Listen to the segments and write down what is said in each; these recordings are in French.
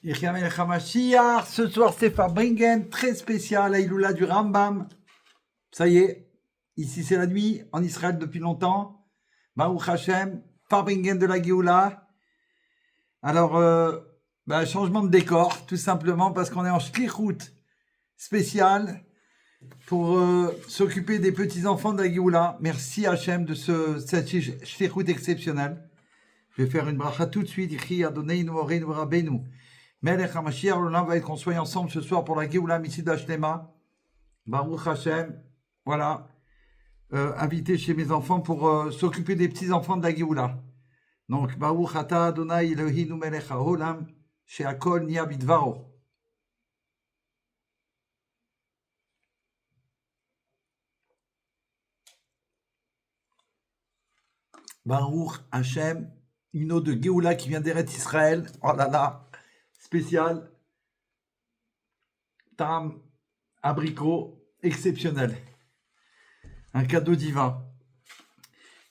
Yechia Melech HaMashiach, ce soir c'est Farbringen, très spécial, à Iloula du Rambam. Ça y est, ici c'est la nuit, en Israël depuis longtemps. Baruch Hashem, Farbringen de la Géoula. Alors, changement de décor, tout simplement parce qu'on est en shlichut spécial pour s'occuper des petits-enfants de la Géoula. Merci Hashem de cette shlichut exceptionnelle. Je vais faire une bracha tout de suite. Ichi Adoneinu Oreinu Rabbeinu. Melech HaMashiach, l'Olam va être qu'on soit ensemble ce soir pour la Géoula Mitzid Hashlema. Baruch Hashem. Voilà. Invité chez mes enfants pour s'occuper des petits-enfants de la Géoula. Donc, Baruch Ata Adonai Eloheinu Melech HaOlam, She'akol Nia Bidvaro. Baruch Hashem, une eau de Géoula qui vient d'Eretz Israël. Oh là là, spécial. Tam, abricot, exceptionnel. Un cadeau divin.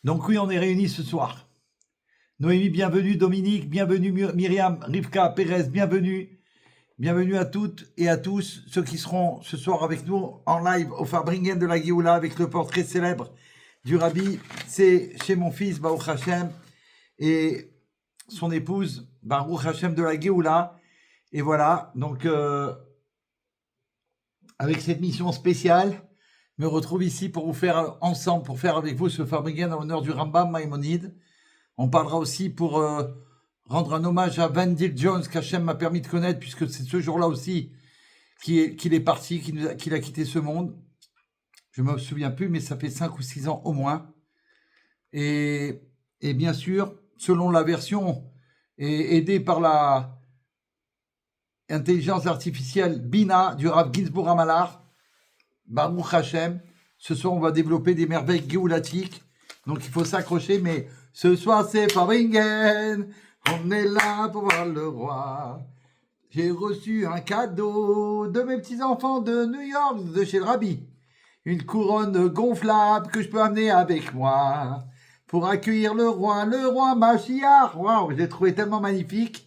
Donc oui, on est réunis ce soir. Noémie, bienvenue. Dominique, bienvenue. Myriam, Rivka, Pérez, bienvenue. Bienvenue à toutes et à tous ceux qui seront ce soir avec nous en live au Farbringen de la Géoula avec le portrait célèbre du Rabbi. C'est chez mon fils, Baruch Hashem, et son épouse, Baruch Hashem de la Géoula. Et voilà, donc avec cette mission spéciale, je me retrouve ici pour vous faire ensemble, pour faire avec vous ce Farbringen en l'honneur du Rambam Maïmonide. On parlera aussi pour rendre un hommage à Wendell Jones, qu'Hachem m'a permis de connaître, puisque c'est ce jour-là aussi qu'il est parti, qu'il a quitté ce monde. Je ne me souviens plus, mais ça fait 5 ou 6 ans au moins. Et bien sûr, selon la version, et aidé par la intelligence artificielle Bina du Rav Ginsburg Amalar, Baruch Hashem, ce soir on va développer des merveilles géoulatiques. Donc il faut s'accrocher, mais ce soir c'est Farbringen, on est là pour voir le roi. J'ai reçu un cadeau de mes petits-enfants de New York, de chez le Rabbi. Une couronne gonflable que je peux amener avec moi pour accueillir le roi Mashiach. Waouh, je l'ai trouvé tellement magnifique.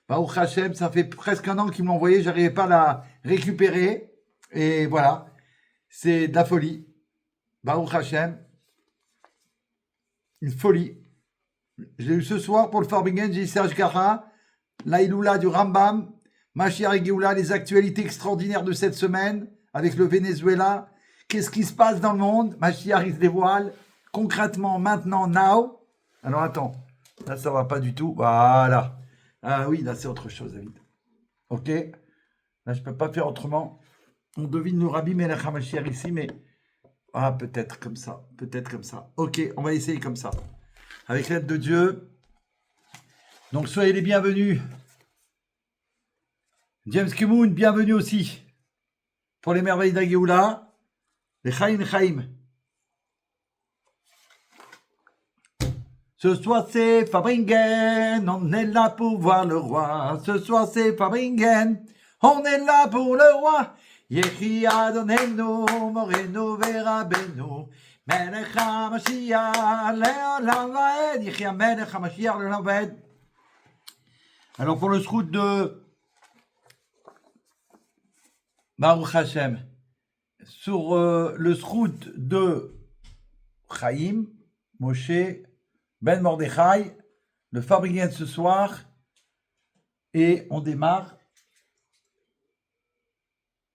Baruch Hashem, ça fait presque un an qu'ils me l'ont envoyé, j'arrivais pas à la récupérer. Et voilà, c'est de la folie. Baruch Hashem, une folie. Je l'ai eu ce soir pour le Farbringen, j'ai eu Serge Gara, l'Aïloula du Rambam, Mashiach et Géoula, les actualités extraordinaires de cette semaine avec le Venezuela. Qu'est-ce qui se passe dans le monde? Mashiach, il se dévoile concrètement maintenant, now. Alors attends, là ça va pas du tout. Voilà. Ah oui, là c'est autre chose, David. Ok. Là je peux pas faire autrement. On devine le Rabbi Melech HaMashiach ici, mais peut-être comme ça, peut-être comme ça. Ok, on va essayer comme ça. Avec l'aide de Dieu. Donc soyez les bienvenus. James Kimoun, bienvenue aussi pour les merveilles d'Agéoula. Les Chaim. Ce soir c'est Farbringen, on est là pour voir le roi. Ce soir c'est Farbringen, on est là pour le roi. Yehi Adoneinu, Morenu Verabenu, Melech HaMashiach, Le'olam Vaed, Yehi Melech HaMashiach, Le'olam Vaed. Alors pour le srout de Baruch Hashem, sur le srout de Chaim, Moshe, Ben Mordechai, le Farbringen ce soir, et on démarre.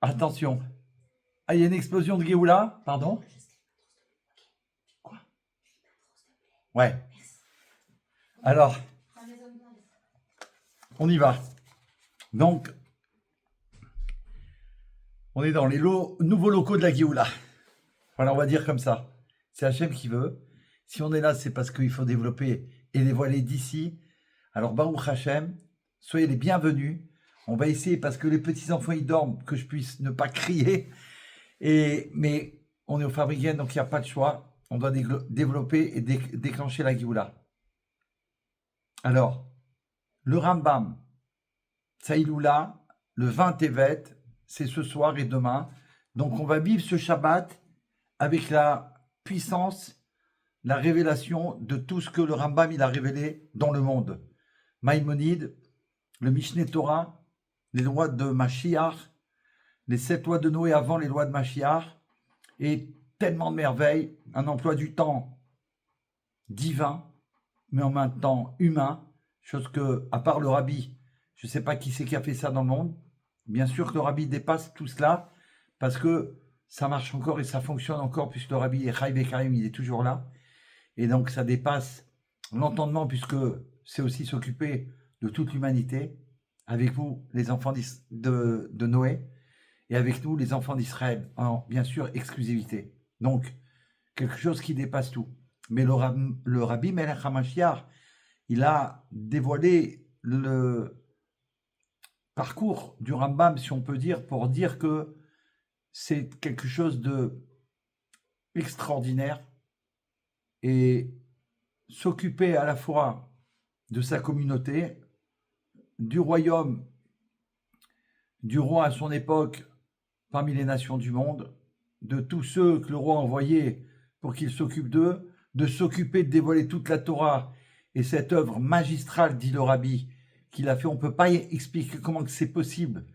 Attention. Il y a une explosion de Géoula, pardon. Quoi? Ouais. Alors, on y va. Donc, on est dans les nouveaux locaux de la Géoula. Voilà, on va dire comme ça. C'est Hachem qui veut. Si on est là, c'est parce qu'il faut développer et dévoiler d'ici. Alors, Baruch Hashem, soyez les bienvenus. On va essayer, parce que les petits-enfants, ils dorment, que je puisse ne pas crier. Mais on est au Farbringen, donc il n'y a pas de choix. On doit développer et déclencher la Géoula. Alors, le Rambam, Saïloula, le 20 Tevet, c'est ce soir et demain. Donc on va vivre ce Shabbat avec la puissance, la révélation de tout ce que le Rambam il a révélé dans le monde. Maïmonide, le Mishneh Torah, les lois de Mashiach, les 7 lois de Noé avant les lois de Mashiach, et tellement de merveilles, un emploi du temps divin, mais en même temps humain, chose que, à part le rabbi, je ne sais pas qui c'est qui a fait ça dans le monde. Bien sûr que le rabbi dépasse tout cela, parce que ça marche encore et ça fonctionne encore, puisque le rabbi est Chai Vekaim, il est toujours là. Et donc ça dépasse l'entendement, puisque c'est aussi s'occuper de toute l'humanité, avec vous, les enfants de Noé, et avec nous, les enfants d'Israël, en bien sûr exclusivité. Donc, quelque chose qui dépasse tout. Mais le Rabbi Melech HaMashiach, il a dévoilé le parcours du Rambam, si on peut dire, pour dire que c'est quelque chose de extraordinaire et s'occuper à la fois de sa communauté, du royaume, du roi à son époque parmi les nations du monde, de tous ceux que le roi envoyait pour qu'ils s'occupent d'eux, de s'occuper de dévoiler toute la Torah et cette œuvre magistrale, dit le Rabbi, qu'il a fait. On ne peut pas expliquer comment c'est possible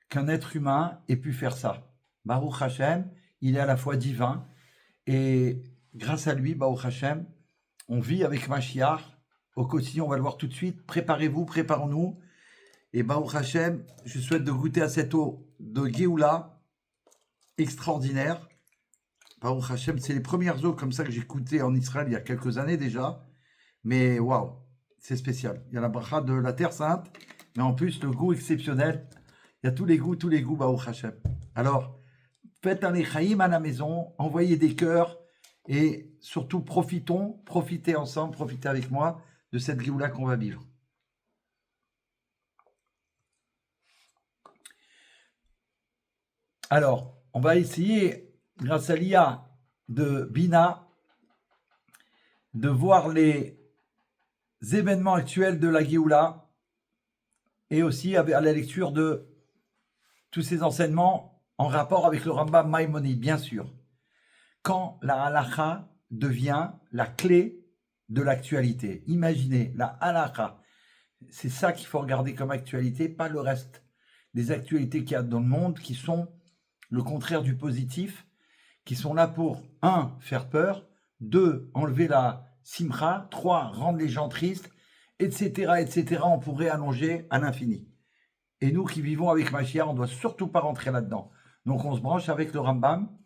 qu'un être humain ait pu faire ça. Baruch Hashem, il est à la fois divin et grâce à lui, Baruch Hashem, on vit avec Mashiach au quotidien. On va le voir tout de suite. Préparez-vous, préparons-nous. Et Baruch Hashem, je souhaite de goûter à cette eau de Géoula extraordinaire. Baruch Hashem, c'est les premières eaux comme ça que j'ai goûté en Israël il y a quelques années déjà. Mais waouh, c'est spécial. Il y a la bracha de la Terre Sainte, mais en plus le goût exceptionnel. Il y a tous les goûts, Baruch Hashem. Alors, faites un Echaïm à la maison, envoyez des cœurs et surtout profitez ensemble, profitez avec moi de cette Géoula qu'on va vivre. Alors, on va essayer, grâce à l'IA de Bina, de voir les événements actuels de la Géoula et aussi à la lecture de tous ces enseignements en rapport avec le Rambam Maïmonide, bien sûr. Quand la halakha devient la clé de l'actualité. Imaginez, la halakha, c'est ça qu'il faut regarder comme actualité, pas le reste des actualités qu'il y a dans le monde qui sont le contraire du positif, qui sont là pour 1. Faire peur, 2. Enlever la simcha, 3. Rendre les gens tristes, etc., etc. On pourrait allonger à l'infini. Et nous qui vivons avec Mashiach, on ne doit surtout pas rentrer là-dedans. Donc on se branche avec le Rambam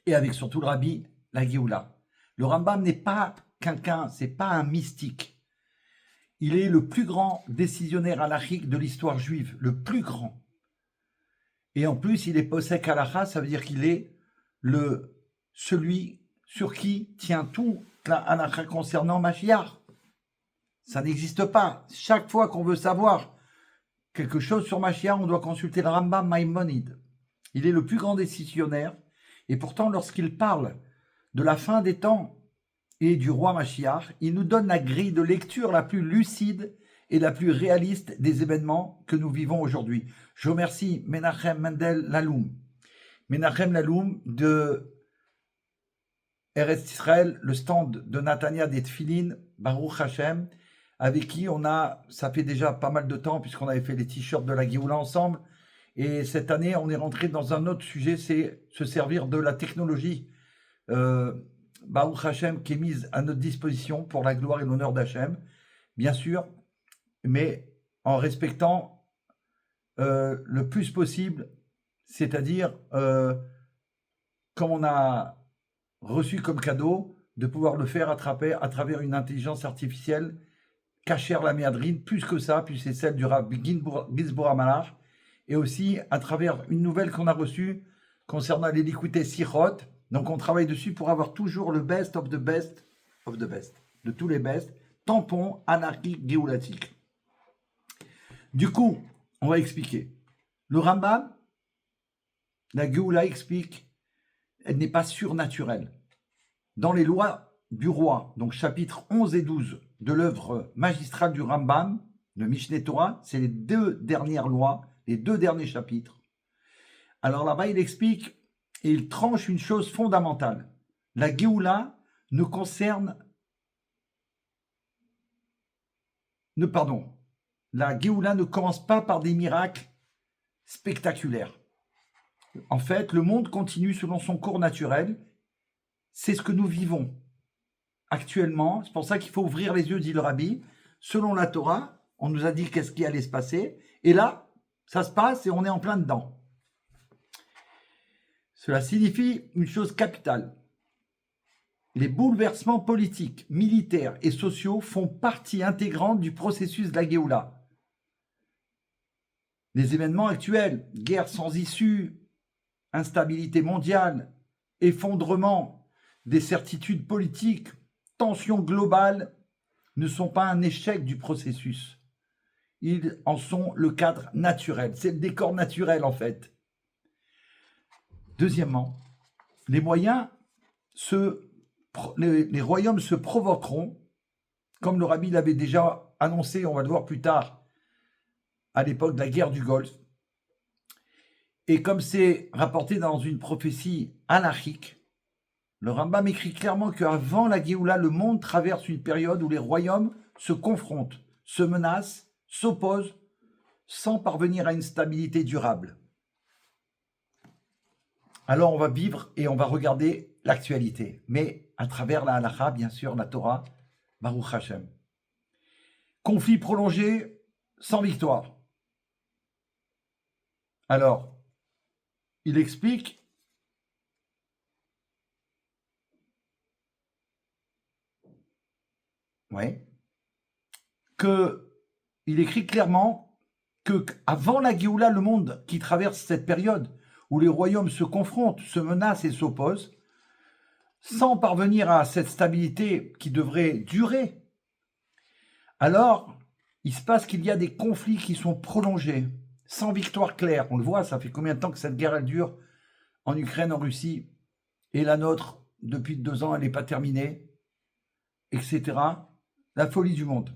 et avec surtout le Rabbi, la Géoula. Le Rambam n'est pas quelqu'un, c'est pas un mystique. Il est le plus grand décisionnaire halachique de l'histoire juive, le plus grand. Et en plus, il est posek halakha, ça veut dire qu'il est celui sur qui tient tout la halakha concernant Mashiach. Ça n'existe pas. Chaque fois qu'on veut savoir quelque chose sur Mashiach, on doit consulter le Rambam Maïmonide. Il est le plus grand décisionnaire. Et pourtant, lorsqu'il parle de la fin des temps et du roi Mashiach, il nous donne la grille de lecture la plus lucide et la plus réaliste des événements que nous vivons aujourd'hui. Je remercie Menachem Mendel Laloum. Menachem Laloum de Eretz Israël, le stand de Natania des Tfilin, Baruch Hashem, avec qui ça fait déjà pas mal de temps, puisqu'on avait fait les t-shirts de la Géoula ensemble. Et cette année, on est rentré dans un autre sujet, c'est se servir de la technologie Baruch Hashem qui est mise à notre disposition pour la gloire et l'honneur d'Hashem, bien sûr, mais en respectant le plus possible, c'est-à-dire comme on a reçu comme cadeau, de pouvoir le faire à travers une intelligence artificielle, Kacher la Méadrine, plus que ça, puis c'est celle du Rabbi Gizbor Amalach, et aussi à travers une nouvelle qu'on a reçue concernant les liquités Sichot. Donc on travaille dessus pour avoir toujours le best of the best of the best, de tous les best, tampon anarchique géoulatique. Du coup, on va expliquer. Le Rambam, la Géoula explique, elle n'est pas surnaturelle. Dans les lois du roi, donc chapitres 11 et 12 de l'œuvre magistrale du Rambam, le Mishneh Torah, c'est les 2 dernières lois, les 2 derniers chapitres. Alors là-bas, il explique et il tranche une chose fondamentale. La Géoula ne concerne... pardon. la Géoula ne commence pas par des miracles spectaculaires. En fait, le monde continue selon son cours naturel. C'est ce que nous vivons actuellement. C'est pour ça qu'il faut ouvrir les yeux, dit le Rabbi. Selon la Torah, on nous a dit qu'est-ce qui allait se passer. Et là, ça se passe et on est en plein dedans. Cela signifie une chose capitale. Les bouleversements politiques, militaires et sociaux font partie intégrante du processus de la Géoula. Les événements actuels, guerre sans issue, instabilité mondiale, effondrement des certitudes politiques, tensions globales, ne sont pas un échec du processus. Ils en sont le cadre naturel. C'est le décor naturel, en fait. Deuxièmement, les royaumes se provoqueront, comme le Rabbi l'avait déjà annoncé, on va le voir plus tard, à l'époque de la guerre du Golfe. Et comme c'est rapporté dans une prophétie halachique, le Rambam écrit clairement qu'avant la Géoula, le monde traverse une période où les royaumes se confrontent, se menacent, s'opposent, sans parvenir à une stabilité durable. Alors on va vivre et on va regarder l'actualité, mais à travers la halacha, bien sûr, la Torah, Baruch Hashem. Conflit prolongé, sans victoire. Alors, il explique il écrit clairement que avant la Géoula, le monde qui traverse cette période où les royaumes se confrontent, se menacent et s'opposent, sans parvenir à cette stabilité qui devrait durer, alors il se passe qu'il y a des conflits qui sont prolongés, sans victoire claire. On le voit, ça fait combien de temps que cette guerre elle dure en Ukraine, en Russie, et la nôtre, depuis 2 ans, elle n'est pas terminée, etc. La folie du monde.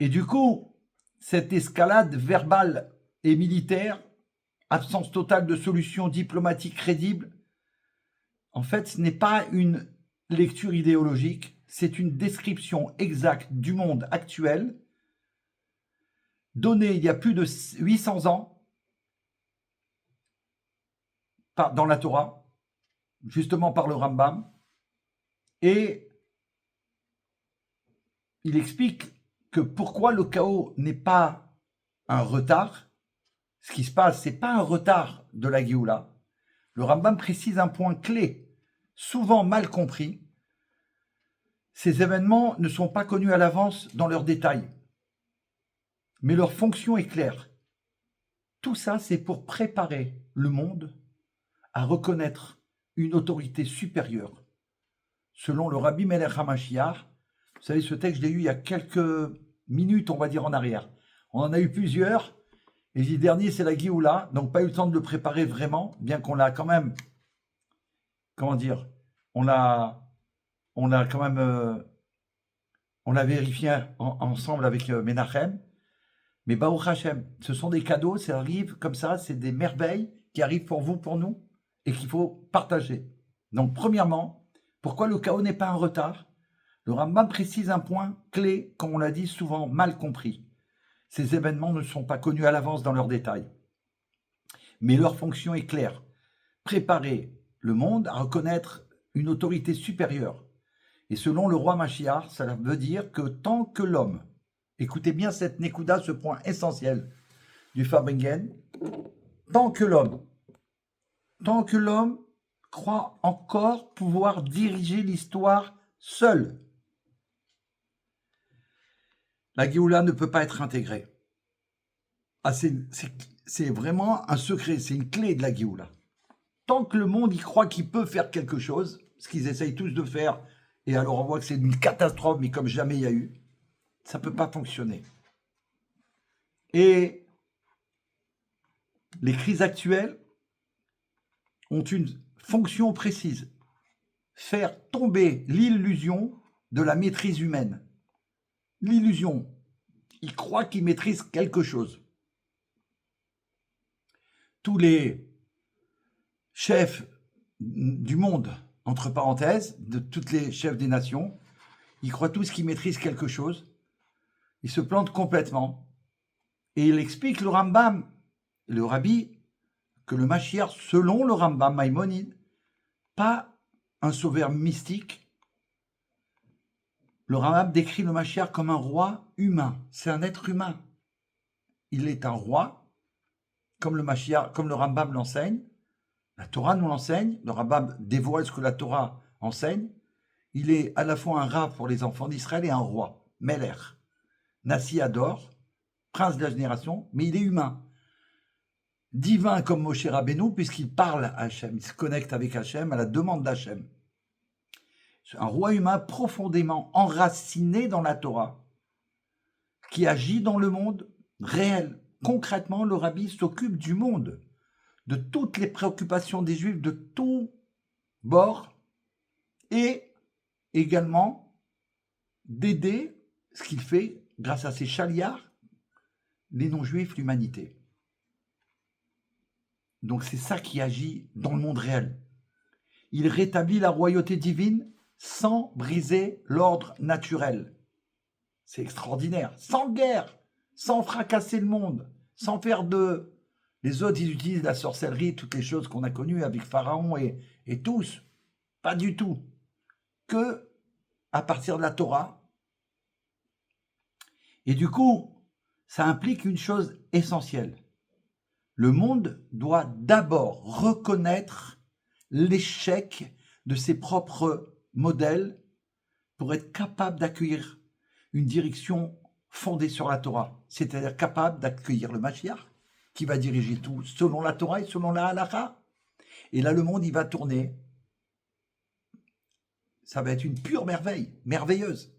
Et du coup, cette escalade verbale et militaire, absence totale de solutions diplomatiques crédibles, en fait, ce n'est pas une lecture idéologique, c'est une description exacte du monde actuel, donnée il y a plus de 800 ans dans la Torah, justement par le Rambam, et il explique que pourquoi le chaos n'est pas un retard. Ce qui se passe, ce n'est pas un retard de la Géoula. Le Rambam précise un point clé, souvent mal compris. Ces événements ne sont pas connus à l'avance dans leurs détails, mais leur fonction est claire. Tout ça, c'est pour préparer le monde à reconnaître une autorité supérieure. Selon le Rabbi Melech HaMashiach, vous savez, ce texte, je l'ai eu il y a quelques minutes, on va dire, en arrière. On en a eu plusieurs. Et le dernier, c'est la Géoula, donc pas eu le temps de le préparer vraiment, bien qu'on l'a quand même, comment dire, on l'a quand même, on l'a vérifié ensemble avec Menachem. Mais Baruch Hashem, ce sont des cadeaux, ça arrive comme ça, c'est des merveilles qui arrivent pour vous, pour nous, et qu'il faut partager. Donc premièrement, pourquoi le chaos n'est pas un retard? Le Rambam précise un point clé, comme on l'a dit souvent, mal compris. Ces événements ne sont pas connus à l'avance dans leurs détails. Mais leur fonction est claire. Préparer le monde à reconnaître une autorité supérieure. Et selon le roi Mashiach, ça veut dire que tant que l'homme, écoutez bien cette Nekuda, ce point essentiel du Farbrengen, tant que l'homme croit encore pouvoir diriger l'histoire seul, la Géoula ne peut pas être intégrée. Ah, c'est vraiment un secret, c'est une clé de la Géoula. Tant que le monde y croit qu'il peut faire quelque chose, ce qu'ils essayent tous de faire, et alors on voit que c'est une catastrophe, mais comme jamais il y a eu, ça ne peut pas fonctionner. Et les crises actuelles ont une fonction précise, faire tomber l'illusion de la maîtrise humaine. L'illusion, ils croient qu'ils maîtrisent quelque chose. Tous les chefs du monde, entre parenthèses, de toutes les chefs des nations, ils croient tous qu'ils maîtrisent quelque chose. il se plante complètement. Et il explique le Rambam, le Rabbi, que le Mashiach, selon le Rambam Maïmonide, pas un sauveur mystique. Le Rambam décrit le Mashiach comme un roi humain. C'est un être humain. Il est un roi, comme le Mashiach, comme le Rambam l'enseigne. La Torah nous l'enseigne. Le Rambam dévoile ce que la Torah enseigne. Il est à la fois un rav pour les enfants d'Israël et un roi, Meler, Nassi Ador, prince de la génération, mais il est humain. Divin comme Moshe Rabbeinu, puisqu'il parle à Hachem, il se connecte avec Hachem à la demande d'Hachem. C'est un roi humain profondément enraciné dans la Torah, qui agit dans le monde réel. Concrètement, le Rabbi s'occupe du monde, de toutes les préoccupations des Juifs de tous bords, et également d'aider ce qu'il fait grâce à ses chaliards, les non-juifs, l'humanité. Donc c'est ça qui agit dans le monde réel. Il rétablit la royauté divine sans briser l'ordre naturel. C'est extraordinaire. Sans guerre, sans fracasser le monde, sans faire de... Les autres, ils utilisent la sorcellerie, toutes les choses qu'on a connues avec Pharaon et tous. Pas du tout. Que à partir de la Torah. Et du coup, ça implique une chose essentielle. Le monde doit d'abord reconnaître l'échec de ses propres modèles pour être capable d'accueillir une direction fondée sur la Torah, c'est-à-dire capable d'accueillir le Mashiach, qui va diriger tout selon la Torah et selon la Halakha. Et là, le monde, il va tourner. Ça va être une pure merveille, merveilleuse.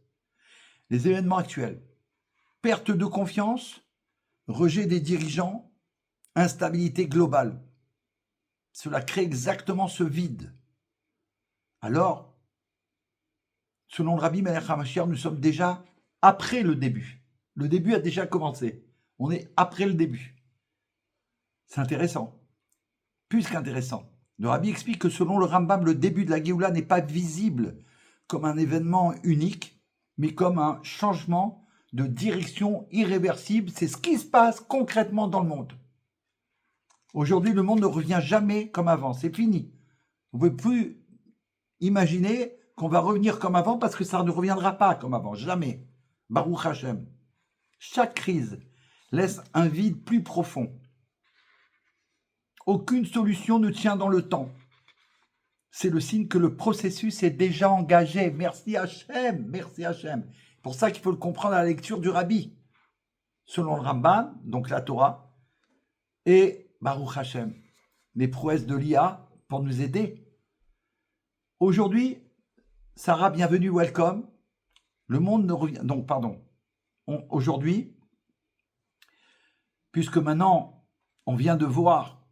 Les événements actuels, perte de confiance, rejet des dirigeants, instabilité globale. Cela crée exactement ce vide. Alors, selon le Rabbi Melech HaMashiach, nous sommes déjà après le début. Le début a déjà commencé. On est après le début. C'est intéressant. Plus qu'intéressant. Le Rabbi explique que selon le Rambam, le début de la Géoula n'est pas visible comme un événement unique, mais comme un changement de direction irréversible. C'est ce qui se passe concrètement dans le monde. Aujourd'hui, le monde ne revient jamais comme avant. C'est fini. Vous ne pouvez plus imaginer qu'on va revenir comme avant parce que ça ne reviendra pas comme avant. Jamais. Baruch Hashem. Chaque crise laisse un vide plus profond. Aucune solution ne tient dans le temps. C'est le signe que le processus est déjà engagé. Merci Hachem, merci Hachem. C'est pour ça qu'il faut le comprendre à la lecture du Rabbi. Selon le Rambam, donc la Torah, et Baruch Hashem, les prouesses de l'IA pour nous aider. Aujourd'hui, Sarah, bienvenue, welcome. Le monde ne revient... Donc, pardon. Aujourd'hui, puisque maintenant, on vient de voir,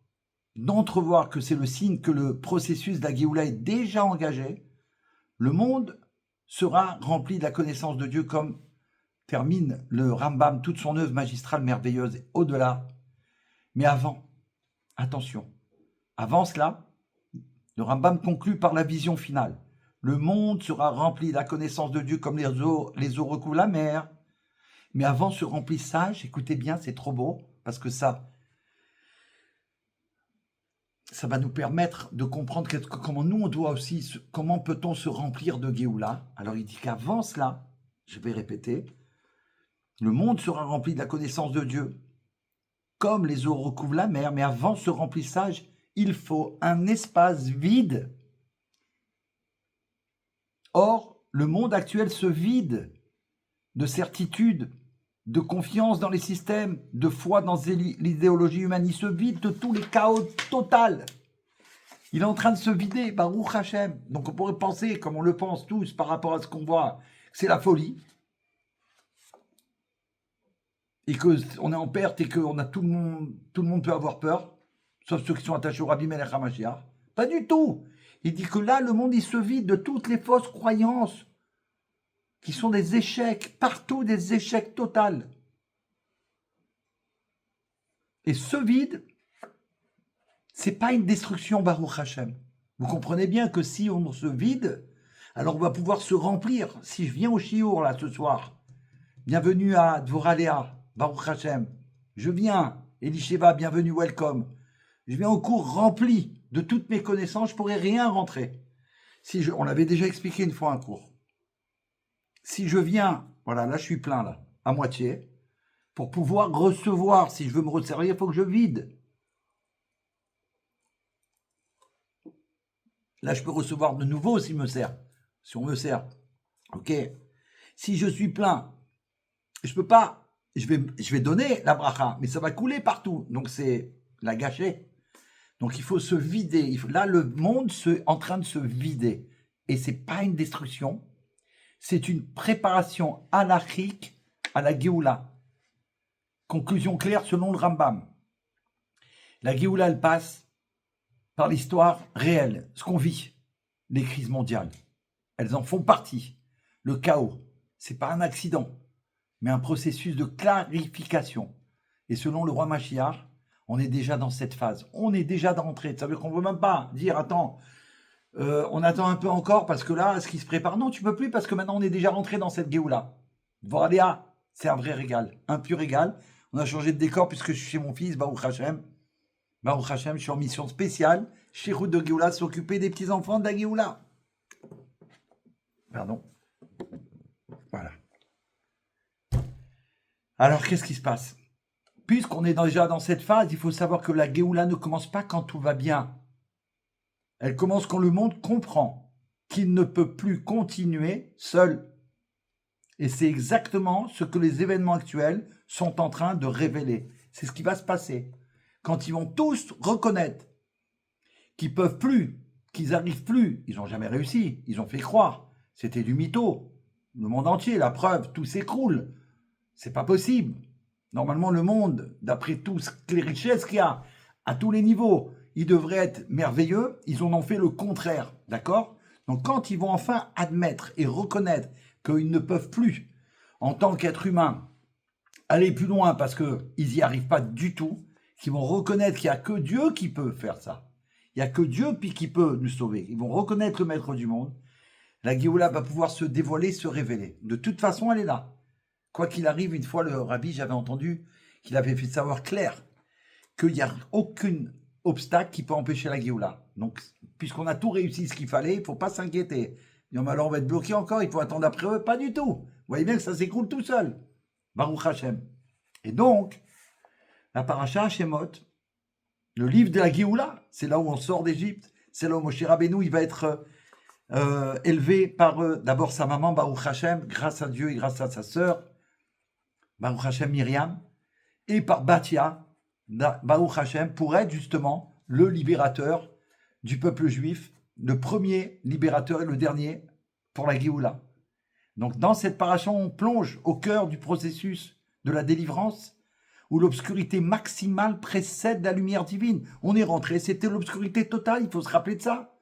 d'entrevoir que c'est le signe que le processus de la Géoula est déjà engagé, le monde sera rempli de la connaissance de Dieu comme termine le Rambam, toute son œuvre magistrale merveilleuse et au-delà. Mais avant, attention, avant cela, le Rambam conclut par la vision finale. Le monde sera rempli de la connaissance de Dieu comme les eaux recouvrent la mer. Mais avant ce remplissage, écoutez bien, c'est trop beau, parce que ça va nous permettre de comprendre comment nous, on doit aussi, comment peut-on se remplir de Géoula. Alors il dit qu'avant cela, je vais répéter, le monde sera rempli de la connaissance de Dieu, comme les eaux recouvrent la mer, mais avant ce remplissage, il faut un espace vide. Or, le monde actuel se vide de certitude, de confiance dans les systèmes, de foi dans l'idéologie humaine. Il se vide de tous les chaos total. Il est en train de se vider, Baruch Hashem. Donc on pourrait penser, comme on le pense tous par rapport à ce qu'on voit, que c'est la folie. Et qu'on est en perte et que tout le monde peut avoir peur, sauf ceux qui sont attachés au Rabbi Melech HaMashiach. Pas du tout. Il dit que là, le monde, il se vide de toutes les fausses croyances qui sont des échecs, partout des échecs totaux. Et ce vide, c'est pas une destruction, Baruch Hashem. Vous comprenez bien que si on se vide, alors on va pouvoir se remplir. Si je viens au Chiour, là, ce soir, bienvenue à Dvoralea, Baruch Hashem. Je viens, Elisheva, bienvenue, welcome. Je viens au cours rempli de toutes mes connaissances, je pourrais rien rentrer. On l'avait déjà expliqué une fois un cours. Si je viens, voilà, là je suis plein là, à moitié, pour pouvoir recevoir, si je veux me resservir, il faut que je vide. Là, je peux recevoir de nouveau si on me sert. Ok. Si je suis plein, je peux pas. Je vais donner la bracha, mais ça va couler partout. Donc c'est la gâcher. Donc il faut se vider. Là, le monde est en train de se vider. Et c'est pas une destruction. C'est une préparation halachique à la Géoula. Conclusion claire selon le Rambam. La Géoula, elle passe par l'histoire réelle, ce qu'on vit, les crises mondiales. Elles en font partie. Le chaos, c'est pas un accident, mais un processus de clarification. Et selon le roi Mashiach, on est déjà dans cette phase. On est déjà d'entrée. Ça veut dire qu'on ne veut même pas dire, attends, on attend un peu encore parce que là, ce qui se prépare. Non, tu ne peux plus parce que maintenant, on est déjà rentré dans cette Géoula. Voilà, c'est un vrai régal, un pur régal. On a changé de décor puisque je suis chez mon fils, Baruch Hashem. Baruch Hashem, je suis en mission spéciale chez Route de Géoula, s'occuper des petits-enfants de la Géoula. Pardon. Voilà. Alors, qu'est-ce qui se passe? Puisqu'on est déjà dans cette phase, il faut savoir que la Géoula ne commence pas quand tout va bien. Elle commence quand le monde comprend qu'il ne peut plus continuer seul. Et c'est exactement ce que les événements actuels sont en train de révéler. C'est ce qui va se passer. Quand ils vont tous reconnaître qu'ils peuvent plus, qu'ils n'arrivent plus, ils n'ont jamais réussi, ils ont fait croire, c'était du mytho, le monde entier, la preuve, tout s'écroule, c'est pas possible. Normalement, le monde, d'après toutes les richesses qu'il y a, à tous les niveaux, il devrait être merveilleux, ils en ont fait le contraire, d'accord? Donc quand ils vont enfin admettre et reconnaître qu'ils ne peuvent plus, en tant qu'être humain, aller plus loin parce qu'ils n'y arrivent pas du tout, qu'ils vont reconnaître qu'il n'y a que Dieu qui peut faire ça. Il n'y a que Dieu qui peut nous sauver. Ils vont reconnaître le maître du monde. La Géoula va pouvoir se dévoiler, se révéler. De toute façon, elle est là. Quoi qu'il arrive, une fois, le rabbi, j'avais entendu qu'il avait fait savoir clair qu'il n'y a aucun obstacle qui peut empêcher la Géoula. Donc, puisqu'on a tout réussi ce qu'il fallait, il ne faut pas s'inquiéter. Mais alors, on va être bloqué encore, il faut attendre après eux. Pas du tout. Vous voyez bien que ça s'écroule tout seul. Baruch Hashem. Et donc, la paracha Shemot, le livre de la Géoula, c'est là où on sort d'Égypte, c'est là où Moshe Rabbeinu il va être élevé par d'abord sa maman, Baruch Hashem, grâce à Dieu et grâce à sa sœur, Baruch Hashem Myriam, et par Batia, Baruch Hashem, pour être justement le libérateur du peuple juif, le premier libérateur et le dernier pour la Géoula. Donc dans cette paracha, on plonge au cœur du processus de la délivrance, où l'obscurité maximale précède la lumière divine. On est rentré, c'était l'obscurité totale, il faut se rappeler de ça.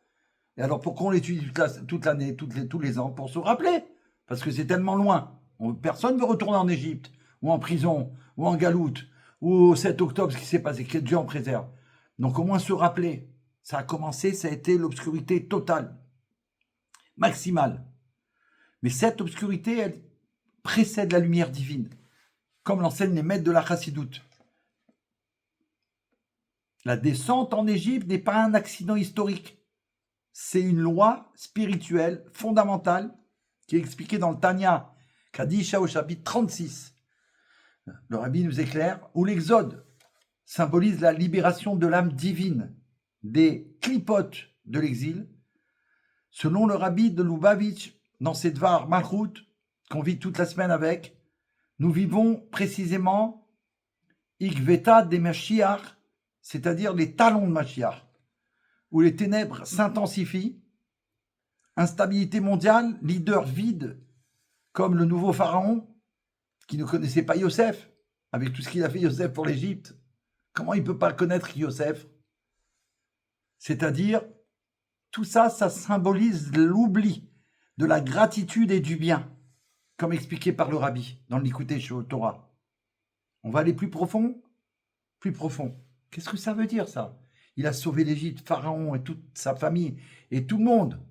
Et alors pourquoi on l'étudie toute l'année, tous les ans? Pour se rappeler, parce que c'est tellement loin. Personne ne veut retourner en Égypte, ou en prison, ou en galoute, ou au 7 octobre, ce qui s'est passé, que Dieu en préserve. Donc au moins se rappeler, ça a commencé, ça a été l'obscurité totale, maximale. Mais cette obscurité, elle précède la lumière divine, comme l'enseignent les maîtres de la Chassidoute. La descente en Égypte n'est pas un accident historique. C'est une loi spirituelle fondamentale qui est expliquée dans le Tanya, Kadisha au chapitre 36. Le rabbi nous éclaire, où l'exode symbolise la libération de l'âme divine des clipotes de l'exil. Selon le rabbi de Lubavitch, dans ses Dvar Malchut, qu'on vit toute la semaine avec, nous vivons précisément Ikveta des Mashiach, c'est-à-dire les talons de Mashiach, où les ténèbres s'intensifient, instabilité mondiale, leader vide, comme le nouveau pharaon, qui ne connaissait pas Yosef, avec tout ce qu'il a fait Yosef pour l'Égypte. Comment il ne peut pas connaître Yosef? C'est-à-dire, tout ça, ça symbolise l'oubli de la gratitude et du bien, comme expliqué par le rabbi dans l'Écouté chez Torah. On va aller plus profond? Plus profond. Qu'est-ce que ça veut dire, ça? Il a sauvé l'Égypte, Pharaon et toute sa famille, et tout le monde.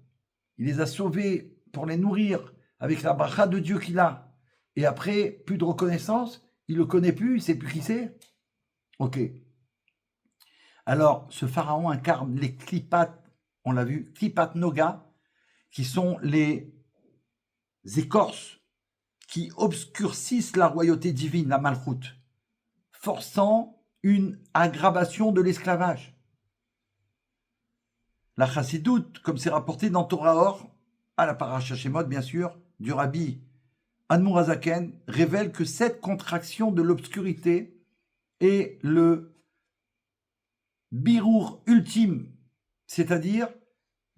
Il les a sauvés pour les nourrir avec la bracha de Dieu qu'il a. Et après, plus de reconnaissance, il le connaît plus, il sait plus qui c'est. Ok. Alors, ce pharaon incarne les Klipat, on l'a vu, Klipat Noga, qui sont les écorces qui obscurcissent la royauté divine, la Malchoute, forçant une aggravation de l'esclavage. La chassidoute, comme c'est rapporté dans Torah Or, à la paracha Shemot bien sûr, du rabbi Admour Hazaken, révèle que cette contraction de l'obscurité est le birour ultime, c'est-à-dire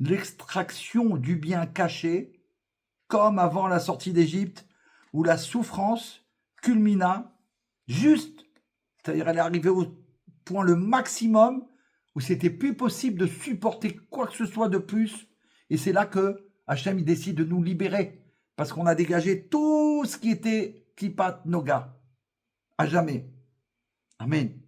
l'extraction du bien caché, comme avant la sortie d'Égypte, où la souffrance culmina juste, c'est-à-dire elle est arrivée au point le maximum où c'était plus possible de supporter quoi que ce soit de plus, et c'est là que Hachem il décide de nous libérer, parce qu'on a dégagé tout ce qui était Klipat Noga, à jamais. Amen.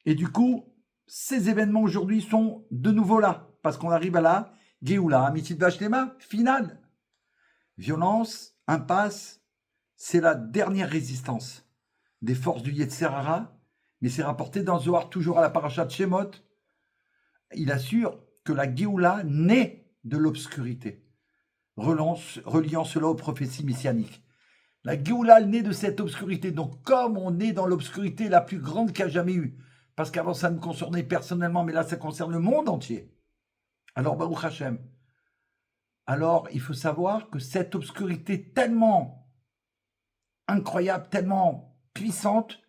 Et du coup, ces événements aujourd'hui sont de nouveau là, parce qu'on arrive à la Géoula, Amitit Vashlema, finale. Violence, impasse, c'est la dernière résistance des forces du Yetzer Hara, mais c'est rapporté dans Zohar, toujours à la paracha de Shemot. Il assure que la Géoula naît de l'obscurité, reliant cela aux prophéties messianiques. La Géoula naît de cette obscurité. Donc, comme on est dans l'obscurité la plus grande qu'il y a jamais eu, parce qu'avant ça nous concernait personnellement, mais là ça concerne le monde entier. Alors, Baruch Hashem. Alors, il faut savoir que cette obscurité tellement incroyable, tellement puissante,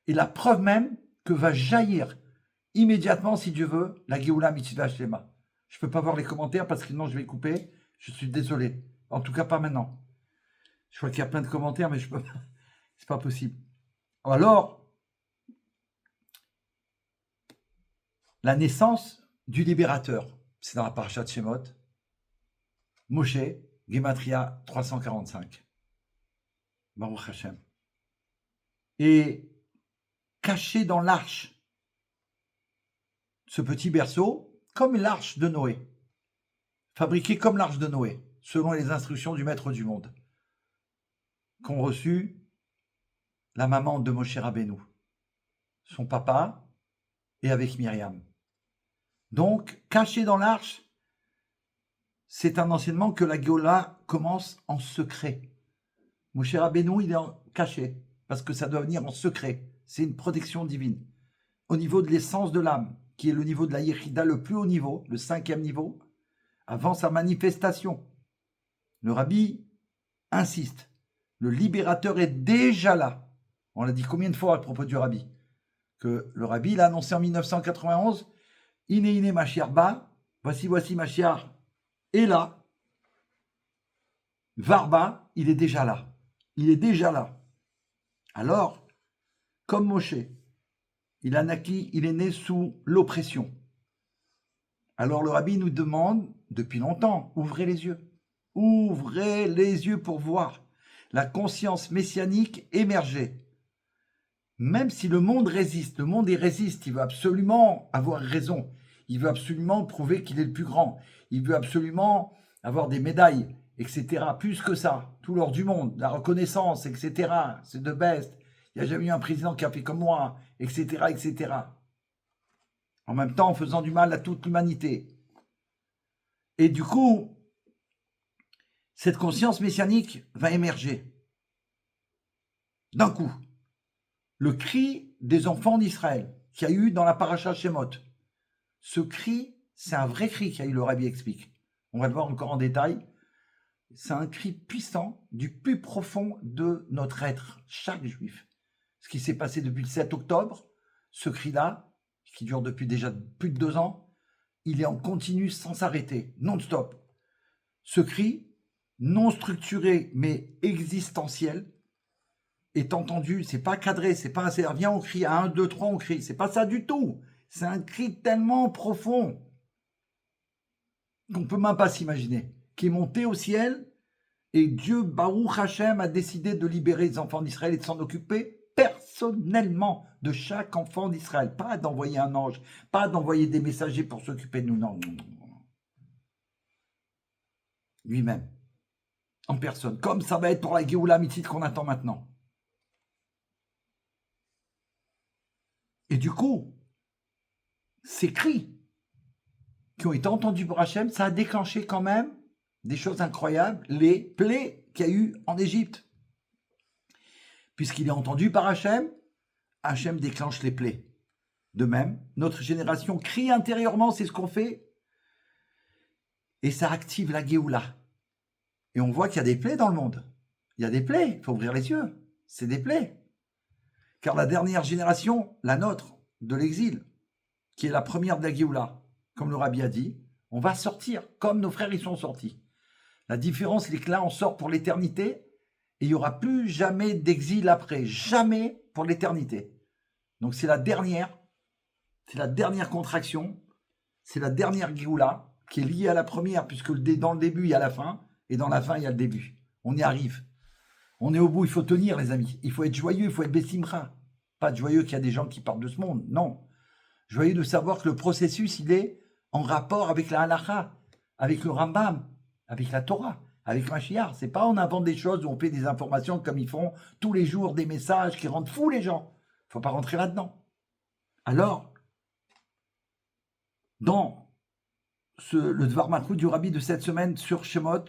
est la preuve même que va jaillir immédiatement, si Dieu veut, la Géoula Mitzvah Shlema. Je ne peux pas voir les commentaires parce que sinon je vais couper. Je suis désolé. En tout cas, pas maintenant. Je vois qu'il y a plein de commentaires, mais je peux pas. C'est pas possible. Alors, la naissance du libérateur, c'est dans la paracha de Shemot. Moshe, Gematria 345. Baruch Hashem. Et caché dans l'arche, ce petit berceau, comme l'arche de Noé, fabriqué comme l'arche de Noé, selon les instructions du maître du monde, qu'ont reçu la maman de Moshe Rabbeinu, son papa, et avec Myriam. Donc, caché dans l'arche, c'est un enseignement que la Géoula commence en secret. Moshe Rabbeinu, il est caché, parce que ça doit venir en secret. C'est une protection divine. Au niveau de l'essence de l'âme, qui est le niveau de la Yechida, le plus haut niveau, le 5e niveau, avant sa manifestation. Le rabbi insiste. Le libérateur est déjà là. On l'a dit combien de fois à propos du rabbi? Que le rabbi l'a annoncé en 1991. Iné Mashiach ba, voici Mashiach est là. Varba, il est déjà là. Il est déjà là. Alors, comme Moshe, il est né sous l'oppression. Alors le rabbi nous demande, depuis longtemps, ouvrez les yeux. Ouvrez les yeux pour voir la conscience messianique émerger. Même si le monde résiste, il veut absolument avoir raison. Il veut absolument prouver qu'il est le plus grand. Il veut absolument avoir des médailles, etc. Plus que ça, tout l'or du monde, la reconnaissance, etc. C'est de best. Il n'y a jamais eu un président qui a fait comme moi, etc., etc. En même temps, en faisant du mal à toute l'humanité. Et du coup, cette conscience messianique va émerger. D'un coup, le cri des enfants d'Israël qu'il y a eu dans la paracha Shemot. Ce cri, c'est un vrai cri qu'il y a eu, le rabbi explique. On va le voir encore en détail. C'est un cri puissant du plus profond de notre être, chaque juif. Ce qui s'est passé depuis le 7 octobre, ce cri-là, qui dure depuis déjà plus de 2 ans, il est en continu sans s'arrêter, non-stop. Ce cri, non structuré mais existentiel, est entendu, c'est pas cadré, c'est pas assez. Viens, on crie à 1, 2, 3, on crie. C'est pas ça du tout. C'est un cri tellement profond qu'on peut même pas s'imaginer, qui est monté au ciel, et Dieu, Baruch Hashem, a décidé de libérer les enfants d'Israël et de s'en occuper personnellement de chaque enfant d'Israël. Pas d'envoyer un ange, pas d'envoyer des messagers pour s'occuper de nous, non. Lui-même. en personne, comme ça va être pour la Géoula Mitzit qu'on attend maintenant. Et du coup, ces cris qui ont été entendus par Hachem, ça a déclenché quand même des choses incroyables, les plaies qu'il y a eu en Égypte. Puisqu'il est entendu par Hachem, Hachem déclenche les plaies. De même, notre génération crie intérieurement, c'est ce qu'on fait, et ça active la Géoula. Et on voit qu'il y a des plaies dans le monde. Il y a des plaies, il faut ouvrir les yeux. C'est des plaies. Car la dernière génération, la nôtre, de l'exil, qui est la première de la Géoula, comme le Rabbi a dit, on va sortir, comme nos frères y sont sortis. La différence, c'est que là, on sort pour l'éternité, et il n'y aura plus jamais d'exil après, jamais pour l'éternité. Donc c'est la dernière contraction, c'est la dernière Géoula, qui est liée à la première, puisque dans le début, il y a la fin, et dans la fin, il y a le début. On y arrive. On est au bout, il faut tenir, les amis. Il faut être joyeux, il faut être bessimra. Pas de joyeux qu'il y a des gens qui partent de ce monde, non. Joyeux de savoir que le processus, il est en rapport avec la halakha, avec le Rambam, avec la Torah, avec Mashiach. C'est pas on invente des choses où on fait des informations comme ils font tous les jours, des messages qui rendent fous les gens. Il faut pas rentrer là-dedans. Alors, dans le Dvar Malchut du Rabbi de cette semaine sur Shemot,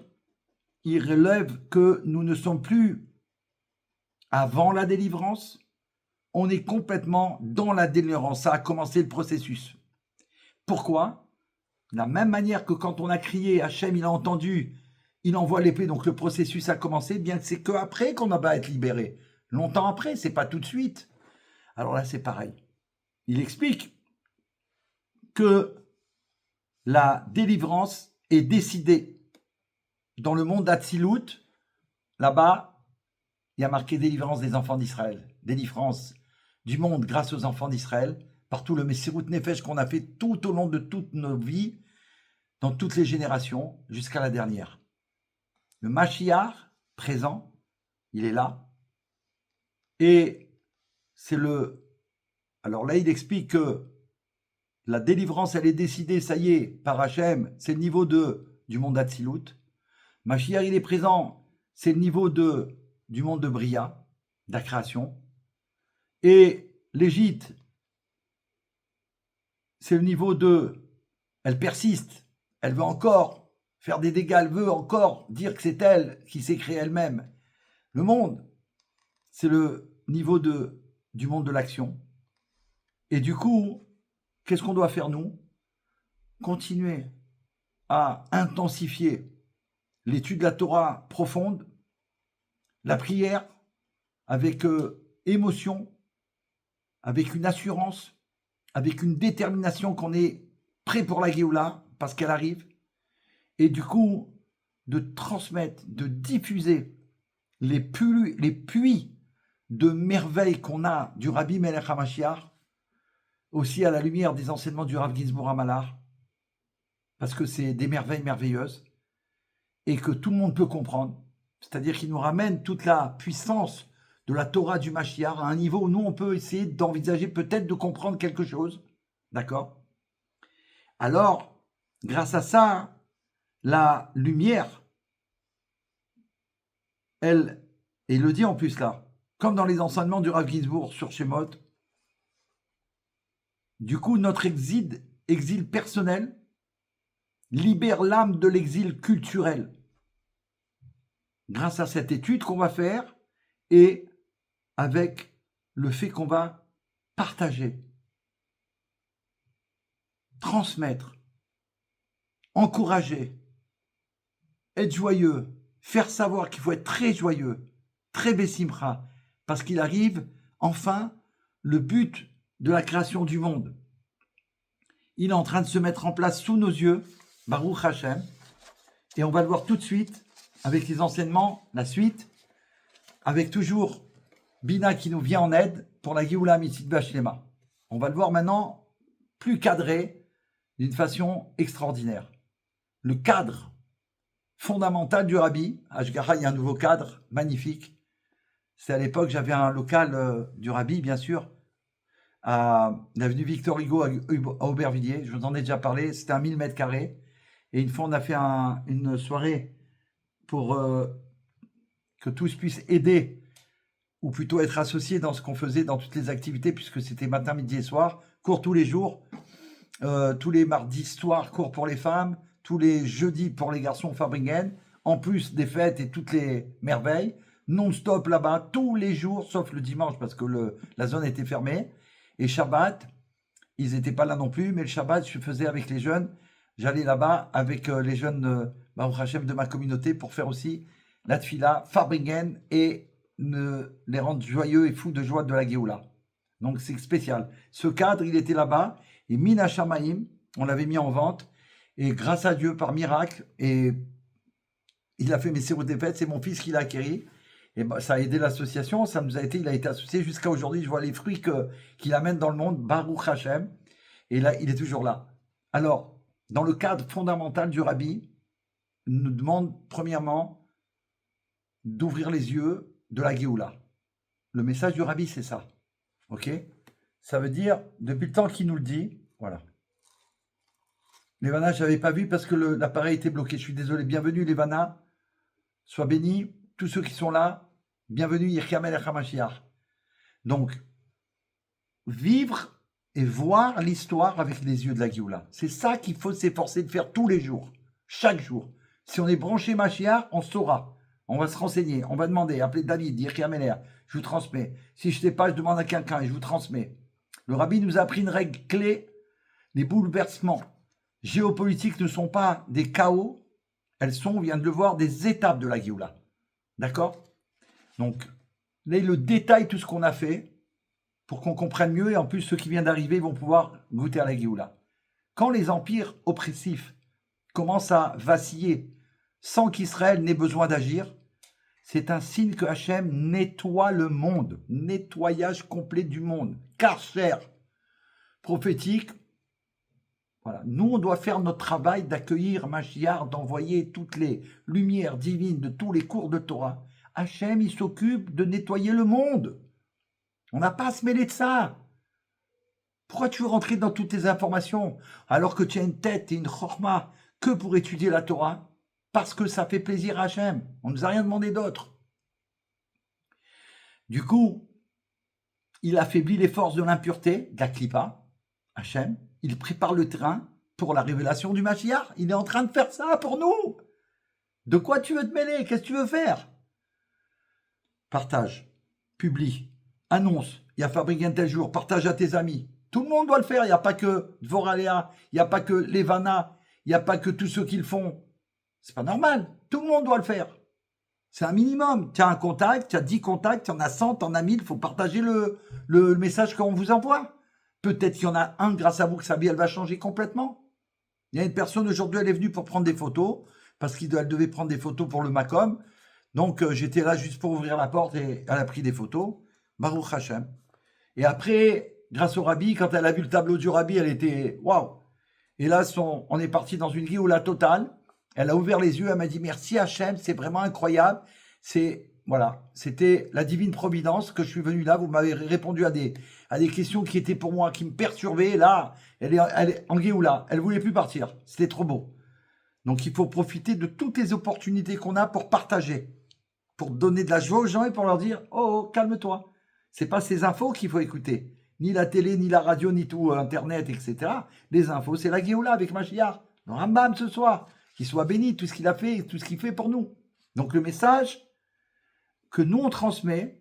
il relève que nous ne sommes plus avant la délivrance, on est complètement dans la délivrance. Ça a commencé le processus. Pourquoi ? De la même manière que quand on a crié, Hachem, il a entendu, il envoie l'épée, donc le processus a commencé, bien que c'est qu'après qu'on va être libéré. Longtemps après, c'est pas tout de suite. Alors là, c'est pareil. Il explique que la délivrance est décidée dans le monde d'Atsilut. Là-bas, il y a marqué délivrance des enfants d'Israël, délivrance du monde grâce aux enfants d'Israël, par tout le Messirut Nefesh qu'on a fait tout au long de toutes nos vies, dans toutes les générations, jusqu'à la dernière. Le Mashiach, présent, il est là, et c'est alors là, il explique que la délivrance, elle est décidée, ça y est, par Hachem, c'est le niveau du monde d'Atsilut. Mashiach, il est présent, c'est le niveau du monde de Bria, de la création. Et l'Égypte, c'est le niveau elle persiste, elle veut encore faire des dégâts, elle veut encore dire que c'est elle qui s'est créée elle-même. Le monde, c'est le niveau du monde de l'action. Et du coup, qu'est-ce qu'on doit faire nous ? Continuer à intensifier l'étude de la Torah profonde, la prière avec émotion, avec une assurance, avec une détermination qu'on est prêt pour la Géoula, parce qu'elle arrive, et du coup, de transmettre, de diffuser les puits de merveilles qu'on a du Rabbi Melech HaMashiach, aussi à la lumière des enseignements du Rav Ginsburg Amalar, parce que c'est des merveilles merveilleuses, et que tout le monde peut comprendre, c'est-à-dire qu'il nous ramène toute la puissance de la Torah du Mashiach à un niveau où nous, on peut essayer d'envisager peut-être de comprendre quelque chose, d'accord ? Alors, grâce à ça, la lumière, elle, et il le dit en plus là, comme dans les enseignements du Rav Ginsburg sur Shemot, du coup, notre exil personnel libère l'âme de l'exil culturel. Grâce à cette étude qu'on va faire et avec le fait qu'on va partager, transmettre, encourager, être joyeux, faire savoir qu'il faut être très joyeux, très bessimra, parce qu'il arrive enfin le but de la création du monde. Il est en train de se mettre en place sous nos yeux, Baruch Hashem, et on va le voir tout de suite avec les enseignements, la suite, avec toujours Bina qui nous vient en aide pour la Géoula Mitzit Bashlema. On va le voir maintenant plus cadré, d'une façon extraordinaire. Le cadre fondamental du Rabbi, à Ashgara, il y a un nouveau cadre magnifique. C'est à l'époque, j'avais un local du Rabbi, bien sûr, à l'avenue Victor Hugo à Aubervilliers. Je vous en ai déjà parlé, c'était un 1000 m². Et une fois, on a fait une soirée pour que tous puissent aider, ou plutôt être associés dans ce qu'on faisait dans toutes les activités, puisque c'était matin, midi et soir, cours tous les jours, tous les mardis soirs, cours pour les femmes, tous les jeudis pour les garçons Fabringen, en plus des fêtes et toutes les merveilles, non-stop là-bas, tous les jours, sauf le dimanche, parce que la zone était fermée, et Shabbat, ils n'étaient pas là non plus, mais le Shabbat, je faisais avec les jeunes, j'allais là-bas avec les jeunes Baruch Hashem de ma communauté pour faire aussi la tfila, Fabringen, et les rendre joyeux et fous de joie de la Géoula. Donc c'est spécial. Ce cadre, il était là-bas, et Mina Shamaim, on l'avait mis en vente, et grâce à Dieu, par miracle, et il a fait mes séjours des fêtes, c'est mon fils qui l'a acquéri, et ben, ça a aidé l'association, il a été associé jusqu'à aujourd'hui, je vois les fruits qu'il amène dans le monde, Baruch Hashem, et là, il est toujours là. Alors, dans le cadre fondamental du Rabbi, il nous demande premièrement d'ouvrir les yeux de la Géoula. Le message du Rabbi, c'est ça. Ok? Ça veut dire, depuis le temps qu'il nous le dit, voilà. Levana, je n'avais pas vu parce que l'appareil était bloqué. Je suis désolé. Bienvenue, Levana. Sois béni. Tous ceux qui sont là, bienvenue, Yirkamel et Hamashiach. Donc, vivre et voir l'histoire avec les yeux de la Géoula. C'est ça qu'il faut s'efforcer de faire tous les jours, chaque jour. Si on est branché Mashiach, on saura. On va se renseigner, on va demander, appeler David, dire Kiaméler, je vous transmets. Si je ne sais pas, je demande à quelqu'un et je vous transmets. Le Rabbi nous a appris une règle clé. Les bouleversements géopolitiques ne sont pas des chaos, elles sont, on vient de le voir, des étapes de la Géoula. D'accord? Donc, là, il le détaille tout ce qu'on a fait pour qu'on comprenne mieux et en plus, ceux qui viennent d'arriver vont pouvoir goûter à la Géoula. Quand les empires oppressifs commencent à vaciller sans qu'Israël n'ait besoin d'agir, c'est un signe que Hachem nettoie le monde, nettoyage complet du monde, karcher, prophétique. Voilà. Nous, on doit faire notre travail d'accueillir Mashiach, d'envoyer toutes les lumières divines de tous les cours de Torah. Hachem, il s'occupe de nettoyer le monde. On n'a pas à se mêler de ça. Pourquoi tu veux rentrer dans toutes tes informations alors que tu as une tête et une chorma que pour étudier la Torah? Parce que ça fait plaisir à Hachem. On ne nous a rien demandé d'autre. Du coup, il affaiblit les forces de l'impureté, de la Klippa, Hachem. Il prépare le terrain pour la révélation du Mashiach. Il est en train de faire ça pour nous. De quoi tu veux te mêler? Qu'est-ce que tu veux faire? Partage, publie, annonce. Il y a Fabringen tel jour, partage à tes amis. Tout le monde doit le faire. Il n'y a pas que Dvoralea, il n'y a pas que Levana, il n'y a pas que tous ceux qui le font. C'est pas normal. Tout le monde doit le faire. C'est un minimum. Tu as un contact, tu as 10 contacts, tu en as 100, tu en as 1000. Il faut partager le message qu'on vous envoie. Peut-être qu'il y en a un, grâce à vous, que sa vie, elle va changer complètement. Il y a une personne, aujourd'hui, elle est venue pour prendre des photos, parce qu'elle devait prendre des photos pour le Macom. Donc, j'étais là juste pour ouvrir la porte et elle a pris des photos. Baruch Hashem. Et après, grâce au Rabbi, quand elle a vu le tableau du Rabbi, elle était waouh. Et là, on est parti dans une Géoula totale. Elle a ouvert les yeux, elle m'a dit merci Hachem, c'est vraiment incroyable. C'était la divine providence que je suis venu là. Vous m'avez répondu à des questions qui étaient pour moi, qui me perturbaient. Là, elle est en Géoula, elle voulait plus partir. C'était trop beau. Donc il faut profiter de toutes les opportunités qu'on a pour partager, pour donner de la joie aux gens et pour leur dire oh calme-toi. C'est pas ces infos qu'il faut écouter, ni la télé, ni la radio, ni tout Internet, etc. Les infos, c'est la Géoula avec Mashiach, le Rambam ce soir. Qu'il soit béni, tout ce qu'il a fait, tout ce qu'il fait pour nous. Donc le message que nous on transmet,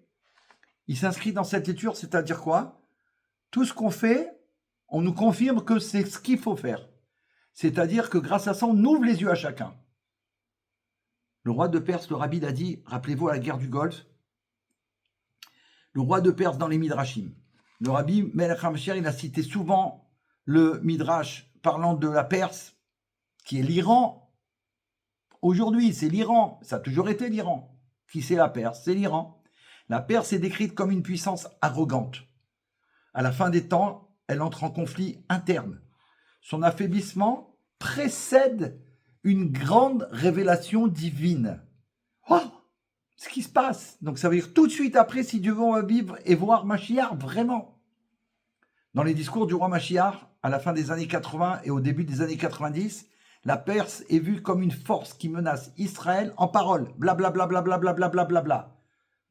il s'inscrit dans cette lecture, c'est-à-dire quoi? Tout ce qu'on fait, on nous confirme que c'est ce qu'il faut faire. C'est-à-dire que grâce à ça, on ouvre les yeux à chacun. Le roi de Perse, le Rabbi a dit, rappelez-vous à la guerre du Golfe, le roi de Perse dans les Midrashim. Le Rabbi Melech HaMashiach, il a cité souvent le Midrash parlant de la Perse, qui est l'Iran. Aujourd'hui, c'est l'Iran. Ça a toujours été l'Iran. Qui c'est la Perse? C'est l'Iran. La Perse est décrite comme une puissance arrogante. À la fin des temps, elle entre en conflit interne. Son affaiblissement précède une grande révélation divine. Oh, ce qui se passe. Donc ça veut dire tout de suite après, si Dieu veut, on va vivre et voir Mashiach vraiment. Dans les discours du roi Mashiach, à la fin des années 80 et au début des années 90, La Perse est vue comme une force qui menace Israël en parole. Blablabla, blablabla, blablabla.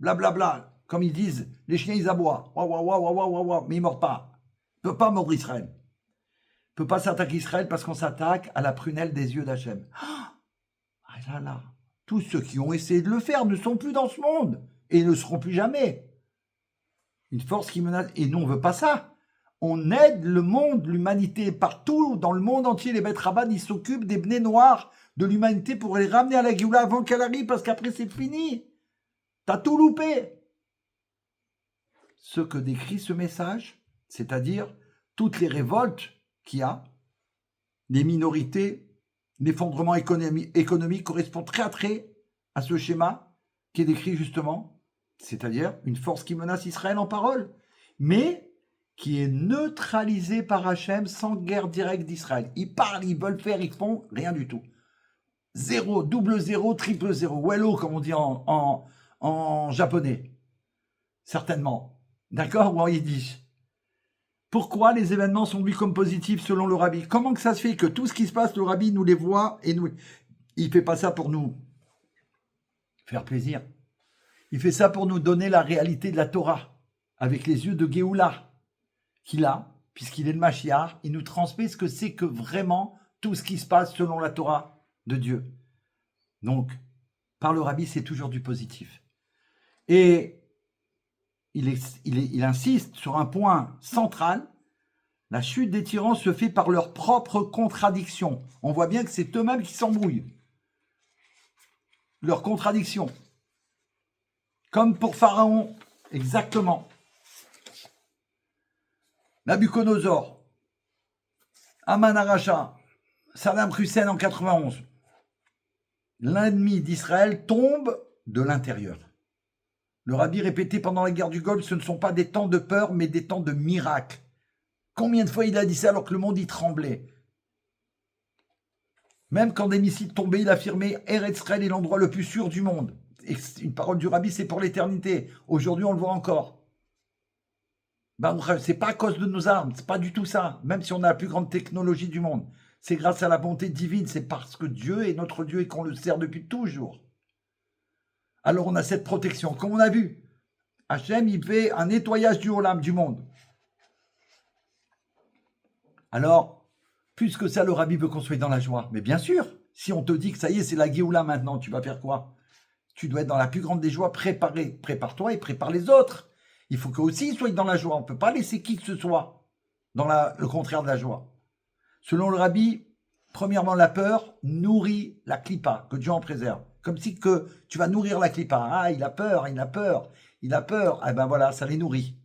Blablabla. Comme ils disent, les chiens ils aboient. Waouh, waouh, waouh, waouh, waouh, waouh. Mais ils ne mordent pas. Il ne peut pas mordre Israël. Il ne peut pas s'attaquer à Israël parce qu'on s'attaque à la prunelle des yeux d'Hachem. Ah là là. Tous ceux qui ont essayé de le faire ne sont plus dans ce monde. Et ne le seront plus jamais. Une force qui menace. Et nous, on ne veut pas ça. On aide le monde, l'humanité, partout, dans le monde entier. Les bêtes rabbins, ils s'occupent des bnei noirs de l'humanité pour les ramener à la Géoula avant qu'elle arrive, parce qu'après, c'est fini. T'as tout loupé. Ce que décrit ce message, c'est-à-dire toutes les révoltes qu'il y a, les minorités, l'effondrement économique correspond très à trait à ce schéma qui est décrit justement, c'est-à-dire une force qui menace Israël en parole, mais qui est neutralisé par Hachem sans guerre directe d'Israël. Ils parlent, ils veulent faire, ils font rien du tout. 0, double 0, triple 0. Wello, comme on dit en japonais. Certainement. D'accord? Ou en yiddish. Pourquoi les événements sont vus comme positifs selon le rabbi? Comment que ça se fait que tout ce qui se passe, le rabbi nous les voit et nous... Il ne fait pas ça pour nous faire plaisir. Il fait ça pour nous donner la réalité de la Torah avec les yeux de Géoula qu'il a, puisqu'il est le Mashiach, il nous transmet ce que c'est que vraiment tout ce qui se passe selon la Torah de Dieu. Donc, par le rabbi, c'est toujours du positif. Et il insiste sur un point central, la chute des tyrans se fait par leur propre contradiction. On voit bien que c'est eux-mêmes qui s'embrouillent. Leur contradiction. Comme pour Pharaon, exactement. Nabucodonosor, Aman Aracha, Saddam Hussein en 91. L'ennemi d'Israël tombe de l'intérieur. Le rabbi répétait pendant la guerre du Golfe, ce ne sont pas des temps de peur, mais des temps de miracle. Combien de fois il a dit ça alors que le monde y tremblait? Même quand des missiles tombaient, il affirmait « Eretz Israël est l'endroit le plus sûr du monde ». Et une parole du rabbi, c'est pour l'éternité. Aujourd'hui, on le voit encore. C'est pas à cause de nos armes, c'est pas du tout ça. Même si on a la plus grande technologie du monde, c'est grâce à la bonté divine, c'est parce que Dieu est notre Dieu et qu'on le sert depuis toujours. Alors on a cette protection. Comme on a vu, Hachem, il fait un nettoyage du Olam, du monde. Alors, puisque ça, le rabbi veut qu'on soit dans la joie. Mais bien sûr, si on te dit que ça y est, c'est la Géoula maintenant, tu vas faire quoi? Tu dois être dans la plus grande des joies, préparé. Prépare-toi et prépare les autres. Il faut qu'eux aussi soient dans la joie. On ne peut pas laisser qui que ce soit dans le contraire de la joie. Selon le rabbi, premièrement, la peur nourrit la clipa, que Dieu en préserve. Comme si que tu vas nourrir la clipa. Ah, il a peur, il a peur, il a peur. Eh ben voilà, ça les nourrit.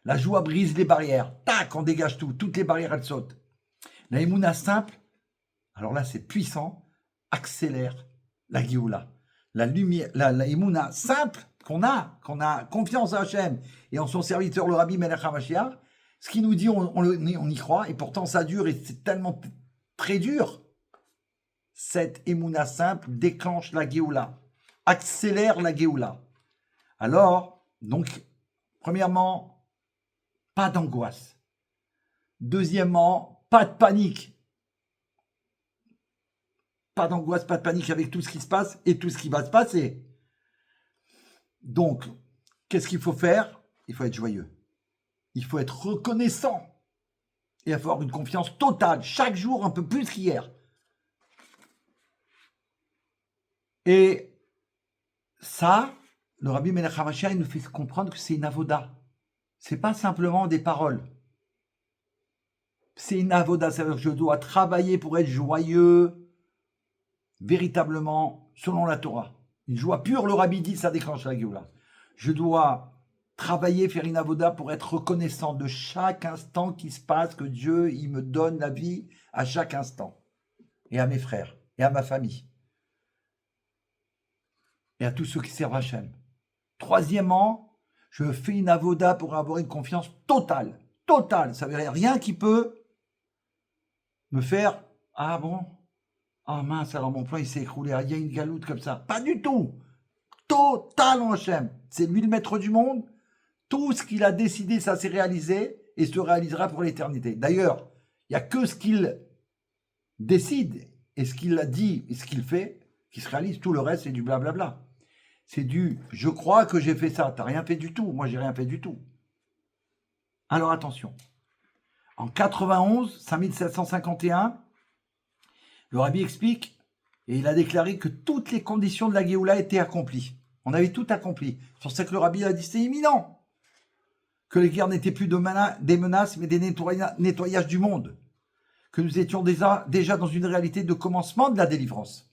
La joie brise les barrières. Tac, on dégage tout. Toutes les barrières, elles sautent. La émouna simple, alors là, c'est puissant, accélère la Géoula. La lumière, la émouna simple, qu'on a confiance en Hachem et en son serviteur, le Rabbi Melech HaMashiach, ce qu'il nous dit, on y croit, et pourtant ça dure, et c'est tellement très dur. Cette émouna simple déclenche la Géoula, accélère la Géoula. Alors, donc, premièrement, pas d'angoisse. Deuxièmement, pas de panique. Pas d'angoisse, pas de panique avec tout ce qui se passe et tout ce qui va se passer. Donc, qu'est-ce qu'il faut faire? Il faut être joyeux. Il faut être reconnaissant et avoir une confiance totale, chaque jour un peu plus qu'hier. Et ça, le Rabbi Melech HaMashiach nous fait comprendre que c'est une avoda. C'est pas simplement des paroles. C'est une avoda, ça veut dire que je dois travailler pour être joyeux, véritablement, selon la Torah. Une joie pure, le Rabbi dit, ça déclenche la Géoula. Je dois travailler, faire une avoda pour être reconnaissant de chaque instant qui se passe, que Dieu, il me donne la vie à chaque instant. Et à mes frères, et à ma famille. Et à tous ceux qui servent Hachem. Troisièmement, je fais une avoda pour avoir une confiance totale. Totale, ça veut dire rien qui peut me faire, ah bon, ah mince, alors mon plan il s'est écroulé, il y a une galoute comme ça. Pas du tout. Total en Hachem. C'est lui le maître du monde. Tout ce qu'il a décidé, ça s'est réalisé et se réalisera pour l'éternité. D'ailleurs, il n'y a que ce qu'il décide et ce qu'il a dit et ce qu'il fait qui se réalise. Tout le reste, c'est du blablabla. C'est du « je crois que j'ai fait ça ». T'as rien fait du tout. Moi, j'ai rien fait du tout. Alors, attention. En 91, 5751, le rabbi explique et il a déclaré que toutes les conditions de la Géoula étaient accomplies. On avait tout accompli. C'est pour ça que le rabbi a dit c'est imminent. Que les guerres n'étaient plus des menaces, mais des nettoyages du monde. Que nous étions déjà dans une réalité de commencement de la délivrance.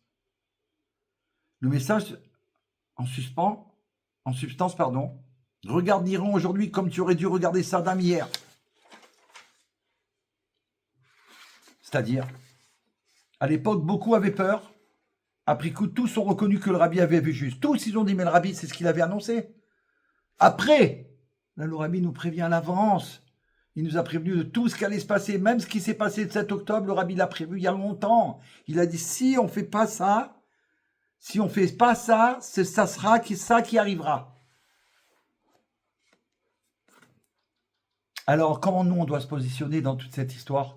Le message en substance, regarde l'Iran aujourd'hui comme tu aurais dû regarder Saddam hier. C'est-à-dire, à l'époque, beaucoup avaient peur. Après coup, tous ont reconnu que le rabbi avait vu juste. Tous, ils ont dit, mais le rabbi, c'est ce qu'il avait annoncé. Après, là, le rabbi nous prévient à l'avance. Il nous a prévenu de tout ce qui allait se passer. Même ce qui s'est passé le 7 octobre, le rabbi l'a prévu il y a longtemps. Il a dit, si on ne fait pas ça, ça sera ça qui arrivera. Alors, comment nous, on doit se positionner dans toute cette histoire?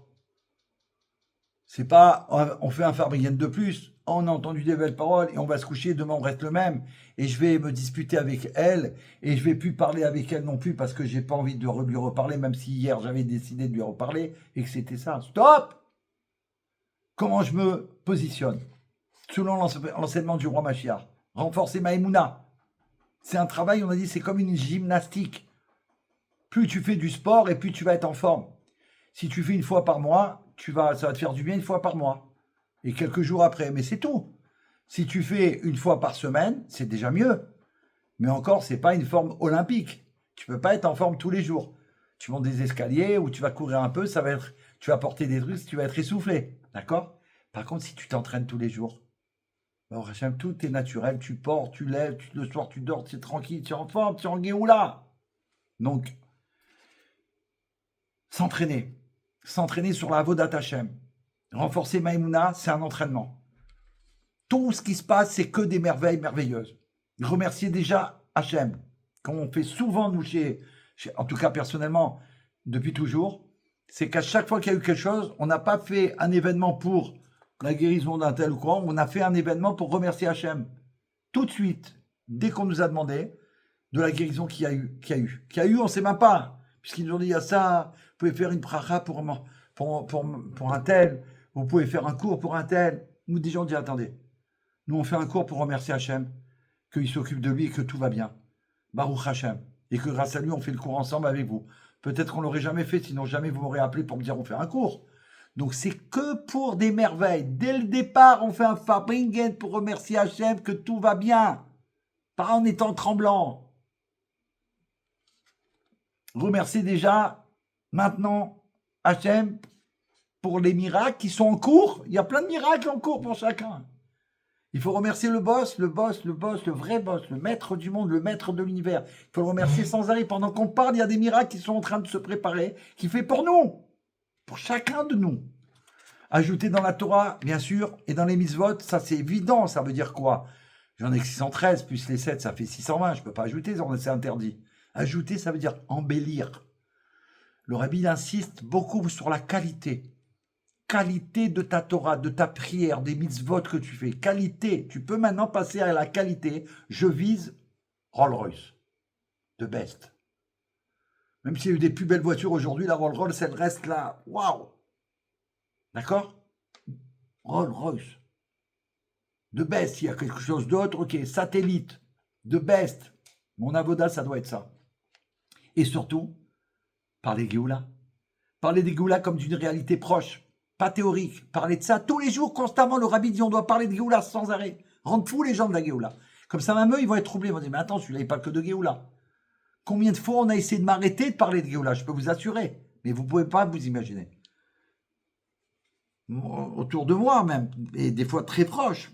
C'est pas, on fait un Farbrengen de plus, on a entendu des belles paroles et on va se coucher, demain on reste le même. Et je vais me disputer avec elle et je vais plus parler avec elle non plus parce que j'ai pas envie de lui reparler, même si hier j'avais décidé de lui reparler et que c'était ça. Stop! Comment je me positionne? Selon l'enseignement du roi Mashiach. Renforcer ma émouna. C'est un travail, on a dit, c'est comme une gymnastique. Plus tu fais du sport et plus tu vas être en forme. Si tu fais une fois par mois, ça va te faire du bien une fois par mois. Et quelques jours après, mais c'est tout. Si tu fais une fois par semaine, c'est déjà mieux. Mais encore, c'est pas une forme olympique. Tu peux pas être en forme tous les jours. Tu montes des escaliers ou tu vas courir un peu, tu vas porter des trucs, tu vas être essoufflé. D'accord? Par contre, si tu t'entraînes tous les jours, tout est naturel, tu portes, tu lèves, le soir tu dors, tu es tranquille, tu es en forme, tu es en Géoula. Donc, s'entraîner sur la Avodat Hashem, renforcer Maïmouna, c'est un entraînement. Tout ce qui se passe, c'est que des merveilles merveilleuses. Remercier déjà Hashem, comme on fait souvent nous en tout cas personnellement, depuis toujours, c'est qu'à chaque fois qu'il y a eu quelque chose, on n'a pas fait un événement pour la guérison d'un tel ou quoi, on a fait un événement pour remercier Hashem. Tout de suite, dès qu'on nous a demandé de la guérison qu'il y a eu, on ne sait même pas, puisqu'ils nous ont dit, il y a ça, vous pouvez faire une bracha pour un tel, vous pouvez faire un cours pour un tel. Nous, déjà, on dit, attendez, nous, on fait un cours pour remercier Hashem, qu'il s'occupe de lui et que tout va bien. Baruch Hashem. Et que grâce à lui, on fait le cours ensemble avec vous. Peut-être qu'on ne l'aurait jamais fait, sinon jamais vous m'aurez appelé pour me dire, on fait un cours. Donc, c'est que pour des merveilles. Dès le départ, on fait un Farbrengen pour remercier Hashem que tout va bien. Pas en étant tremblant. Remercier déjà, maintenant, Hashem, pour les miracles qui sont en cours. Il y a plein de miracles en cours pour chacun. Il faut remercier le boss, le vrai boss, le maître du monde, le maître de l'univers. Il faut le remercier sans arrêt. Pendant qu'on parle, il y a des miracles qui sont en train de se préparer, qui fait pour nous, pour chacun de nous. Ajouter dans la Torah, bien sûr, et dans les mitzvot, ça c'est évident. Ça veut dire quoi? J'en ai 613, plus les 7, ça fait 620. Je ne peux pas ajouter, c'est interdit. Ajouter, ça veut dire embellir. Le rabbi insiste beaucoup sur la qualité. Qualité de ta Torah, de ta prière, des mitzvot que tu fais. Qualité. Tu peux maintenant passer à la qualité. Je vise Rolls-Royce. De best. Même s'il y a eu des plus belles voitures aujourd'hui, la Rolls-Royce, elle reste là. Waouh! D'accord? Rolls-Royce. De best. S'il y a quelque chose d'autre, ok. Satellite. De best. Mon avoda, ça doit être ça. Et surtout, parler Géoula. Parler des Géoula comme d'une réalité proche. Pas théorique. Parler de ça tous les jours, constamment. Le rabbi dit on doit parler de Géoula sans arrêt. Rendre fous les gens de la Géoula. Comme ça, même eux, ils vont être troublés. Ils vont dire mais attends, celui-là, il parle que de Géoula. Combien de fois on a essayé de m'arrêter de parler de Géoula? Je peux vous assurer. Mais vous ne pouvez pas vous imaginer. Autour de moi, même. Et des fois très proches.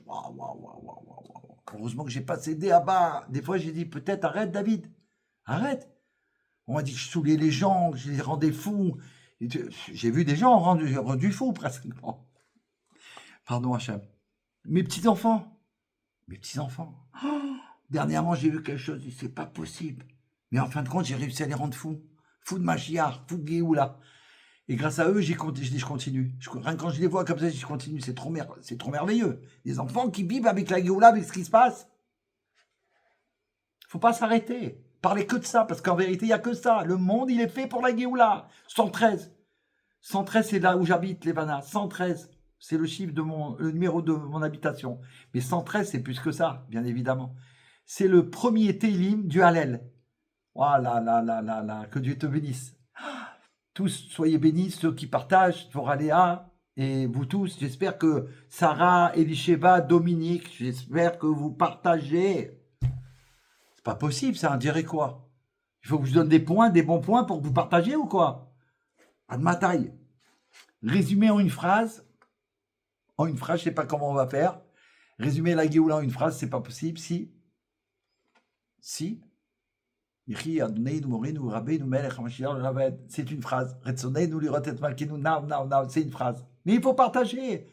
Heureusement que j'ai pas cédé à bas. Des fois, j'ai dit peut-être arrête, David. Arrête. On m'a dit que je saoulais les gens, que je les rendais fous. J'ai vu des gens rendus fous, presque. Pardon, Hachem. Mes petits-enfants. Dernièrement, j'ai vu quelque chose, c'est pas possible. Mais en fin de compte, j'ai réussi à les rendre fous. Fous de Mashiach, fous de Géoula. Et grâce à eux, je continue. Rien que quand je les vois comme ça, je continue. C'est trop merveilleux. Les enfants qui vivent avec la Géoula, avec ce qui se passe. Faut pas s'arrêter. Parlez que de ça, parce qu'en vérité, il n'y a que ça. Le monde, il est fait pour la Géoula. 113. 113, c'est là où j'habite, les Vanas. 113, c'est le numéro de mon habitation. Mais 113, c'est plus que ça, bien évidemment. C'est le premier Télim du Hallel. Voilà, là, que Dieu te bénisse. Tous, soyez bénis, ceux qui partagent, Voraléa, et vous tous. J'espère que Sarah, Elisheva, Dominique, j'espère que vous partagez. C'est pas possible, ça, on dirait quoi? Il faut que je donne des points, des bons points pour que vous partagiez ou quoi? À de ma taille. Résumé en une phrase. En une phrase, je sais pas comment on va faire. Résumer la Géoula en une phrase, c'est pas possible. Si. C'est une phrase. C'est une phrase. Mais il faut partager.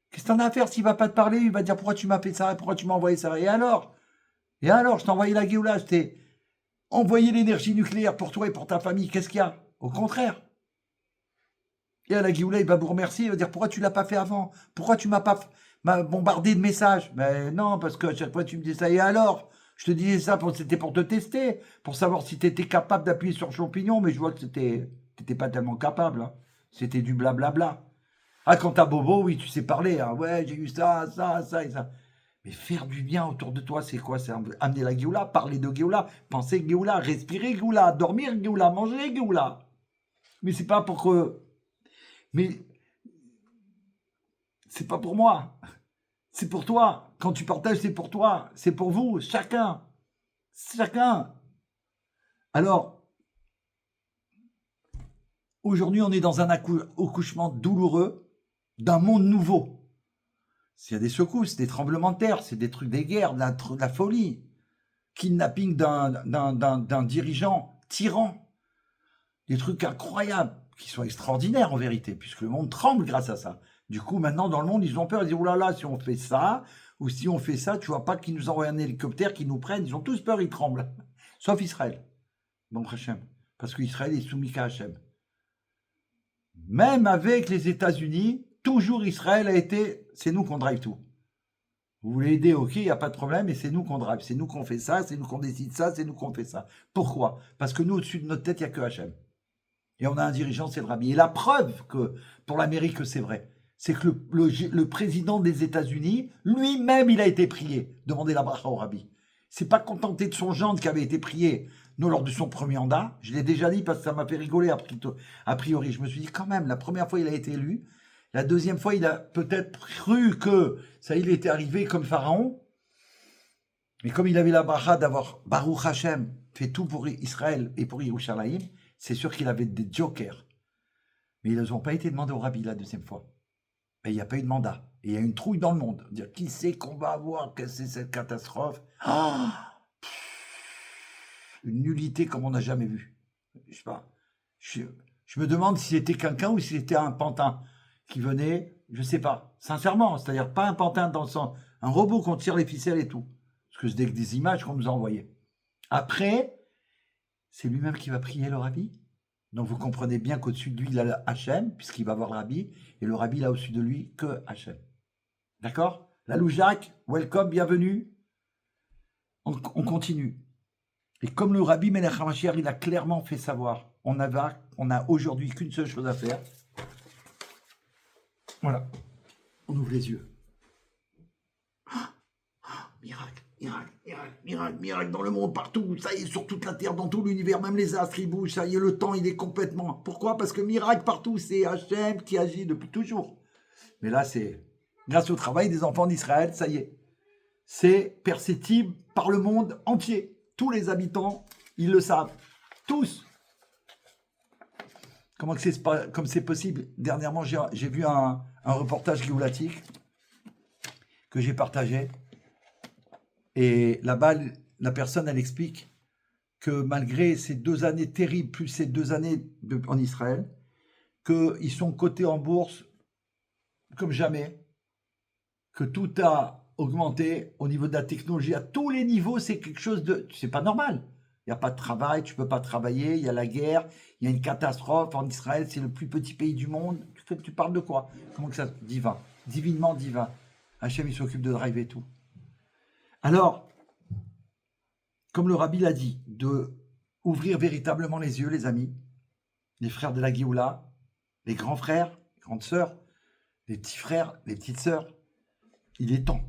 Qu'est-ce que t'en as à faire s'il va pas te parler? Il va dire pourquoi tu m'as fait ça, pourquoi tu m'as envoyé ça. Et alors, je t'ai envoyé la Géoula, je t'ai envoyé l'énergie nucléaire pour toi et pour ta famille. Qu'est-ce qu'il y a? Au contraire. Et à la Géoula, il va vous remercier, il va dire pourquoi tu l'as pas fait avant? Pourquoi tu m'as pas bombardé de messages? Mais non, parce que à chaque fois tu me dis ça. Et alors? Je te disais ça, c'était pour te tester, pour savoir si tu étais capable d'appuyer sur le champignon, mais je vois que t'étais pas tellement capable. Hein. C'était du blablabla. Ah, quand t'as Bobo, oui, tu sais parler. Hein. Ouais, j'ai eu ça et ça. Mais faire du bien autour de toi, c'est quoi? C'est amener la Géoula, parler de Géoula, penser Géoula, respirer Géoula, dormir Géoula, manger Géoula. Mais c'est pas pour que... Mais c'est pas pour moi. C'est pour toi. Quand tu partages, c'est pour toi. C'est pour vous. Chacun. Alors, aujourd'hui, on est dans un accouchement douloureux d'un monde nouveau. S'il y a des secousses, des tremblements de terre, c'est des trucs des guerres, de la folie. Kidnapping d'un dirigeant tyran. Des trucs incroyables, qui sont extraordinaires en vérité, puisque le monde tremble grâce à ça. Du coup, maintenant, dans le monde, ils ont peur. Ils disent, oh là là, si on fait ça, ou si on fait ça, tu vois pas qu'ils nous envoient un hélicoptère, qu'ils nous prennent. Ils ont tous peur, ils tremblent. Sauf Israël. Bon, Hachem. Parce qu'Israël est soumis qu'à Hachem. Même avec les États-Unis, toujours Israël a été, c'est nous qu'on drive tout. Vous voulez aider, ok, il n'y a pas de problème, mais c'est nous qu'on drive. C'est nous qu'on fait ça, c'est nous qu'on décide ça, c'est nous qu'on fait ça. Pourquoi? Parce que nous, au-dessus de notre tête, il n'y a que Hachem. Et on a un dirigeant, c'est le Rabbi. Et la preuve que, pour l'Amérique, c'est vrai, c'est que le président des États-Unis, lui-même, il a été prié. Demandez la bracha au Rabbi. C'est pas contenté de son gendre qui avait été prié, nous, lors de son premier mandat. Je l'ai déjà dit parce que ça m'a fait rigoler a priori. Je me suis dit, quand même, la première fois, il a été élu. La deuxième fois, il a peut-être cru que ça, il était arrivé comme Pharaon. Mais comme il avait la bracha d'avoir Baruch Hashem fait tout pour Israël et pour Yerushalayim, c'est sûr qu'il avait des jokers. Mais ils n'ont pas été demandés au Rabbi la deuxième fois. Et il n'y a pas eu de mandat. Et il y a une trouille dans le monde. Dire qui c'est qu'on va avoir, que c'est cette catastrophe. Une nullité comme on n'a jamais vu. Je sais pas. Je me demande si c'était quelqu'un ou si c'était un pantin qui venait, je sais pas. Sincèrement, c'est-à-dire pas un pantin dans le sens, un robot qu'on tire les ficelles et tout. Parce que c'est des images qu'on nous a envoyées. Après, c'est lui-même qui va prier le Rabbi. Donc vous comprenez bien qu'au-dessus de lui, il a Hachem, puisqu'il va voir le Rabbi, et le Rabbi, il a au-dessus de lui que Hachem. D'accord? Lalou Jacques, welcome, bienvenue. On continue. Et comme le Rabbi Melech HaMashiach, il a clairement fait savoir, on a aujourd'hui qu'une seule chose à faire. Voilà. On ouvre les yeux. Miracle dans le monde, partout, ça y est, sur toute la Terre, dans tout l'univers, même les astres, ils bougent, ça y est, le temps, il est complètement... Pourquoi? Parce que miracle partout, c'est Hachem qui agit depuis toujours. Mais là, c'est grâce au travail des enfants d'Israël, ça y est. C'est perceptible par le monde entier. Tous les habitants, ils le savent. Tous. Comme c'est possible? Dernièrement, j'ai vu un reportage géolatique que j'ai partagé. Et là-bas, la personne, elle explique que malgré ces 2 années terribles, plus ces 2 années en Israël, qu'ils sont cotés en bourse comme jamais, que tout a augmenté au niveau de la technologie, à tous les niveaux, c'est quelque chose de... C'est pas normal. Il n'y a pas de travail, tu ne peux pas travailler, il y a la guerre, il y a une catastrophe en Israël, c'est le plus petit pays du monde. Tu parles de quoi? Comment que ça? Divin. Divinement divin. Hachem, il s'occupe de driver tout. Alors, comme le Rabbi l'a dit, de ouvrir véritablement les yeux, les amis, les frères de la Géoula, les grands frères, les grandes sœurs, les petits frères, les petites sœurs, il est temps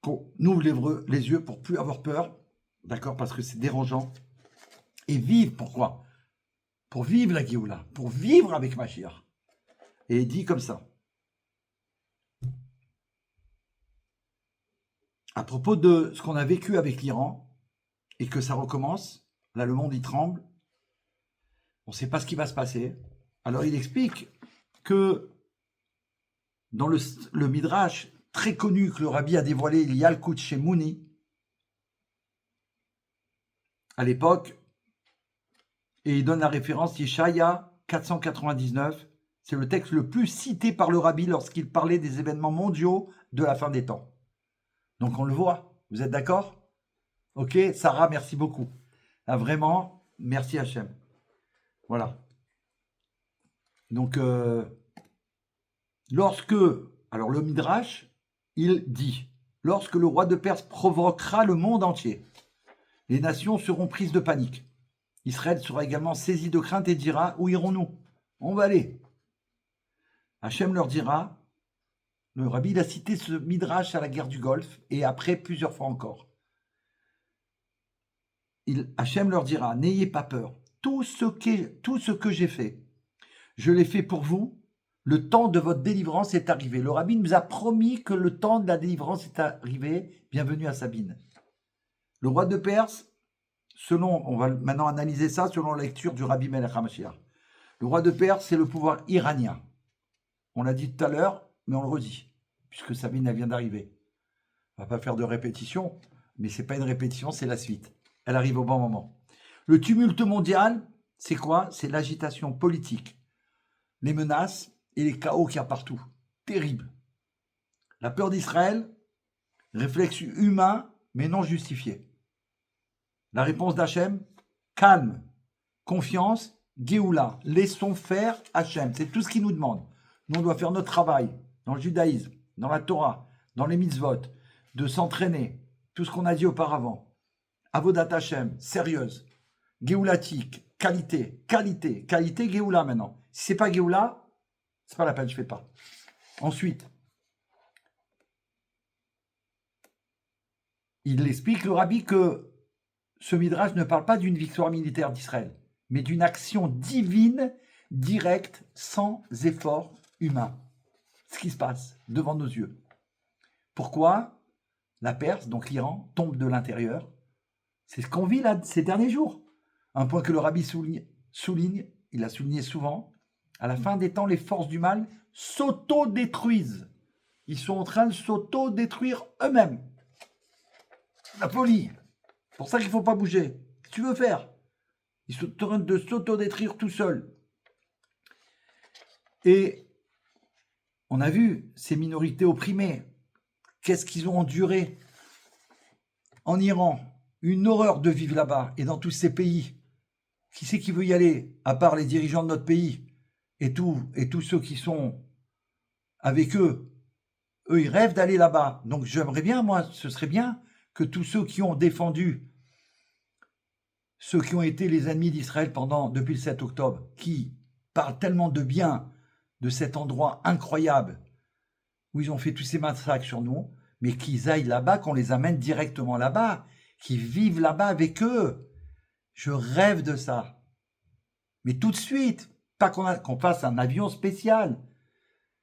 qu'on ouvre les yeux pour plus avoir peur, d'accord, parce que c'est dérangeant, et vivre, pourquoi? Pour vivre la Géoula, pour vivre avec Mashiach. Et il dit comme ça. À propos de ce qu'on a vécu avec l'Iran, et que ça recommence, là le monde y tremble, on ne sait pas ce qui va se passer. Alors il explique que dans le Midrash très connu que le Rabbi a dévoilé, il y a le Yalkut chez Mouni, à l'époque, et il donne la référence Yeshaya 499, c'est le texte le plus cité par le Rabbi lorsqu'il parlait des événements mondiaux de la fin des temps. Donc on le voit, vous êtes d'accord? Ok, Sarah, merci beaucoup. Là, vraiment, merci Hachem. Voilà. Donc, alors le Midrash, il dit, lorsque le roi de Perse provoquera le monde entier, les nations seront prises de panique. Israël sera également saisi de crainte et dira, où irons-nous? On va aller. Hachem leur dira, le Rabbi il a cité ce Midrash à la guerre du Golfe, et après plusieurs fois encore. Hachem leur dira, n'ayez pas peur, tout ce que j'ai fait, je l'ai fait pour vous, le temps de votre délivrance est arrivé. Le Rabbi nous a promis que le temps de la délivrance est arrivé. Bienvenue à Sabine. Le roi de Perse, on va maintenant analyser ça selon la lecture du Rabbi Melech HaMashiach. Le roi de Perse, c'est le pouvoir iranien. On l'a dit tout à l'heure, mais on le redit, puisque Sabine elle vient d'arriver. On ne va pas faire de répétition, mais ce n'est pas une répétition, c'est la suite. Elle arrive au bon moment. Le tumulte mondial, c'est quoi? C'est l'agitation politique, les menaces et les chaos qu'il y a partout. Terrible. La peur d'Israël, réflexe humain, mais non justifié. La réponse d'Hachem, calme, confiance, Géoula. Laissons faire Hachem. C'est tout ce qu'il nous demande. Nous, on doit faire notre travail dans le judaïsme, dans la Torah, dans les mitzvot, de s'entraîner, tout ce qu'on a dit auparavant. Avodat Hachem, sérieuse, Géoulatique, qualité, Géoula maintenant. Si c'est pas Géoula, c'est pas la peine, je fais pas. Ensuite, il explique, le Rabbi, que ce Midrash ne parle pas d'une victoire militaire d'Israël, mais d'une action divine, directe, sans effort humain. Ce qui se passe devant nos yeux. Pourquoi la Perse, donc l'Iran, tombe de l'intérieur? C'est ce qu'on vit là ces derniers jours. Un point que le Rabbi souligne, il a souligné souvent, à la fin des temps, les forces du mal s'auto-détruisent. Ils sont en train de s'auto-détruire eux-mêmes. La folie. C'est pour ça qu'il ne faut pas bouger. Qu'est-ce que tu veux faire? Ils sont en train de s'auto-détruire tout seuls. Et on a vu ces minorités opprimées. Qu'est-ce qu'ils ont enduré en Iran? Une horreur de vivre là-bas et dans tous ces pays. Qui c'est qui veut y aller, à part les dirigeants de notre pays et tous ceux qui sont avec eux? Eux, ils rêvent d'aller là-bas. Donc j'aimerais bien, moi, ce serait bien que tous ceux qui ont défendu, ceux qui ont été les ennemis d'Israël depuis le 7 octobre, qui parlent tellement de bien de cet endroit incroyable où ils ont fait tous ces massacres sur nous, mais qu'ils aillent là-bas, qu'on les amène directement là-bas, qu'ils vivent là-bas avec eux. Je rêve de ça. Mais tout de suite, pas qu'on fasse un avion spécial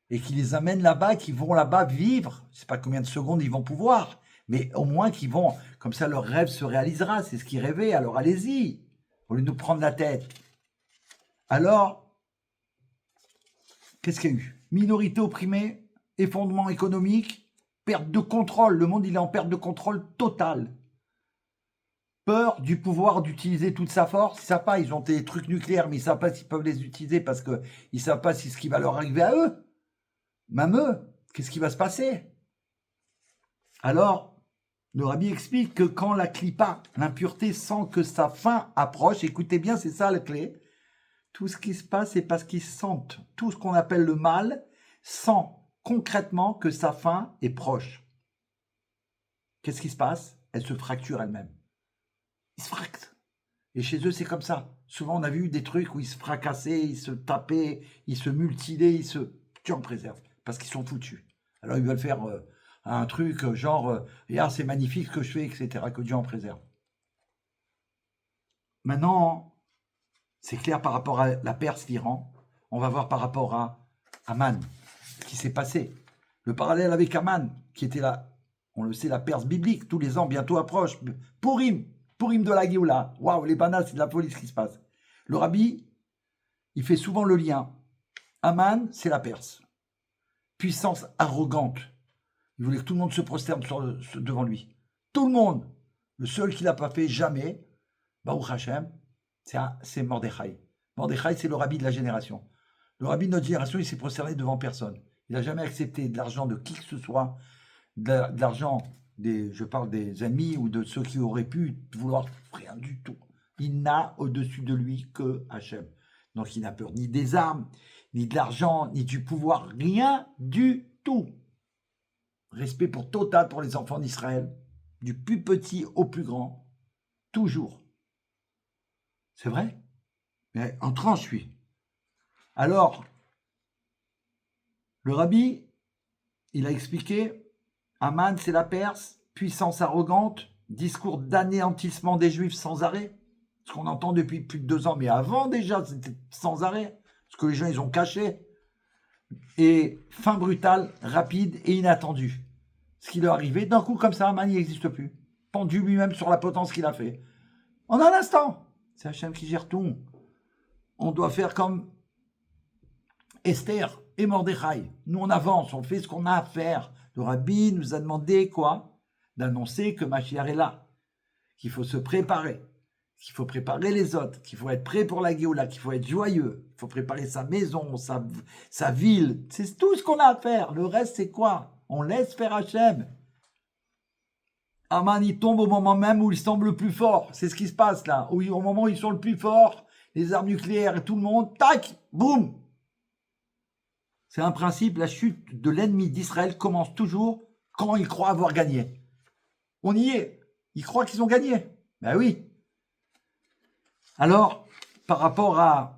et qu'ils les amènent là-bas, qu'ils vont là-bas vivre. Je ne sais pas combien de secondes ils vont pouvoir, mais au moins qu'ils vont, comme ça leur rêve se réalisera. C'est ce qu'ils rêvaient, alors allez-y, au lieu de nous prendre la tête. Alors, qu'est-ce qu'il y a eu? Minorité opprimée, effondrement économique, perte de contrôle. Le monde, il est en perte de contrôle totale. Peur du pouvoir d'utiliser toute sa force. Ils ne savent pas, ils ont des trucs nucléaires, mais ils ne savent pas s'ils peuvent les utiliser parce qu'ils ne savent pas ce qui va leur arriver à eux. Même eux, qu'est-ce qui va se passer? Alors, Le rabbi explique que quand la clipa, l'impureté, sent que sa fin approche, écoutez bien, c'est ça la clé, tout ce qui se passe, c'est parce qu'ils sentent, tout ce qu'on appelle le mal, sent concrètement que sa fin est proche. Qu'est-ce qui se passe? Elle se fracture elle-même. Ils se fractent. Et chez eux, c'est comme ça. Souvent, on a vu des trucs où ils se fracassaient, ils se tapaient, ils se mutilaient, Dieu en préserve, parce qu'ils sont foutus. Alors, ils veulent faire un truc genre, regarde, c'est magnifique ce que je fais, etc., que Dieu en préserve. Maintenant, c'est clair par rapport à la Perse, l'Iran. On va voir par rapport à Aman, ce qui s'est passé. Le parallèle avec Aman, qui était là, on le sait, la Perse biblique, tous les ans, bientôt approche. Purim de la Géoula. Waouh, les bananes, c'est de la folie ce qui se passe. Le rabbi, il fait souvent le lien. Aman, c'est la Perse. Puissance arrogante. Il voulait que tout le monde se prosterne devant lui. Tout le monde. Le seul qui ne l'a pas fait jamais, Baruch Hashem, c'est Mordechai. Mordechai, c'est le rabbi de la génération. Le rabbi de notre génération, il s'est prosterné devant personne. Il n'a jamais accepté de l'argent de qui que ce soit, de l'argent, je parle des ennemis ou de ceux qui auraient pu vouloir rien du tout. Il n'a au-dessus de lui que Hachem. Donc il n'a peur ni des armes, ni de l'argent, ni du pouvoir, rien du tout. Respect total pour les enfants d'Israël, du plus petit au plus grand, toujours. C'est vrai? Mais en tranche, oui. Alors, le rabbi, il a expliqué, Aman, c'est la Perse, puissance arrogante, discours d'anéantissement des Juifs sans arrêt, ce qu'on entend depuis plus de 2 ans, mais avant déjà, c'était sans arrêt, ce que les gens, ils ont caché, et fin brutale, rapide et inattendue. Ce qui leur arrivait, d'un coup, comme ça, Aman, il n'existe plus. Pendu lui-même sur la potence qu'il a fait. En un instant, c'est Hachem qui gère tout. On doit faire comme Esther et Mordechai. Nous, on avance, on fait ce qu'on a à faire. Le rabbi nous a demandé quoi? D'annoncer que Mashiach est là, qu'il faut se préparer, qu'il faut préparer les autres, qu'il faut être prêt pour la Géoula, qu'il faut être joyeux, il faut préparer sa maison, sa ville. C'est tout ce qu'on a à faire. Le reste, c'est quoi? On laisse faire Hachem. Aman, il tombe au moment même où il semble le plus fort. C'est ce qui se passe là. Au moment où ils sont le plus forts, les armes nucléaires et tout le monde, tac, boum. C'est un principe, la chute de l'ennemi d'Israël commence toujours quand ils croient avoir gagné. On y est. Ils croient qu'ils ont gagné. Ben oui. Alors, par rapport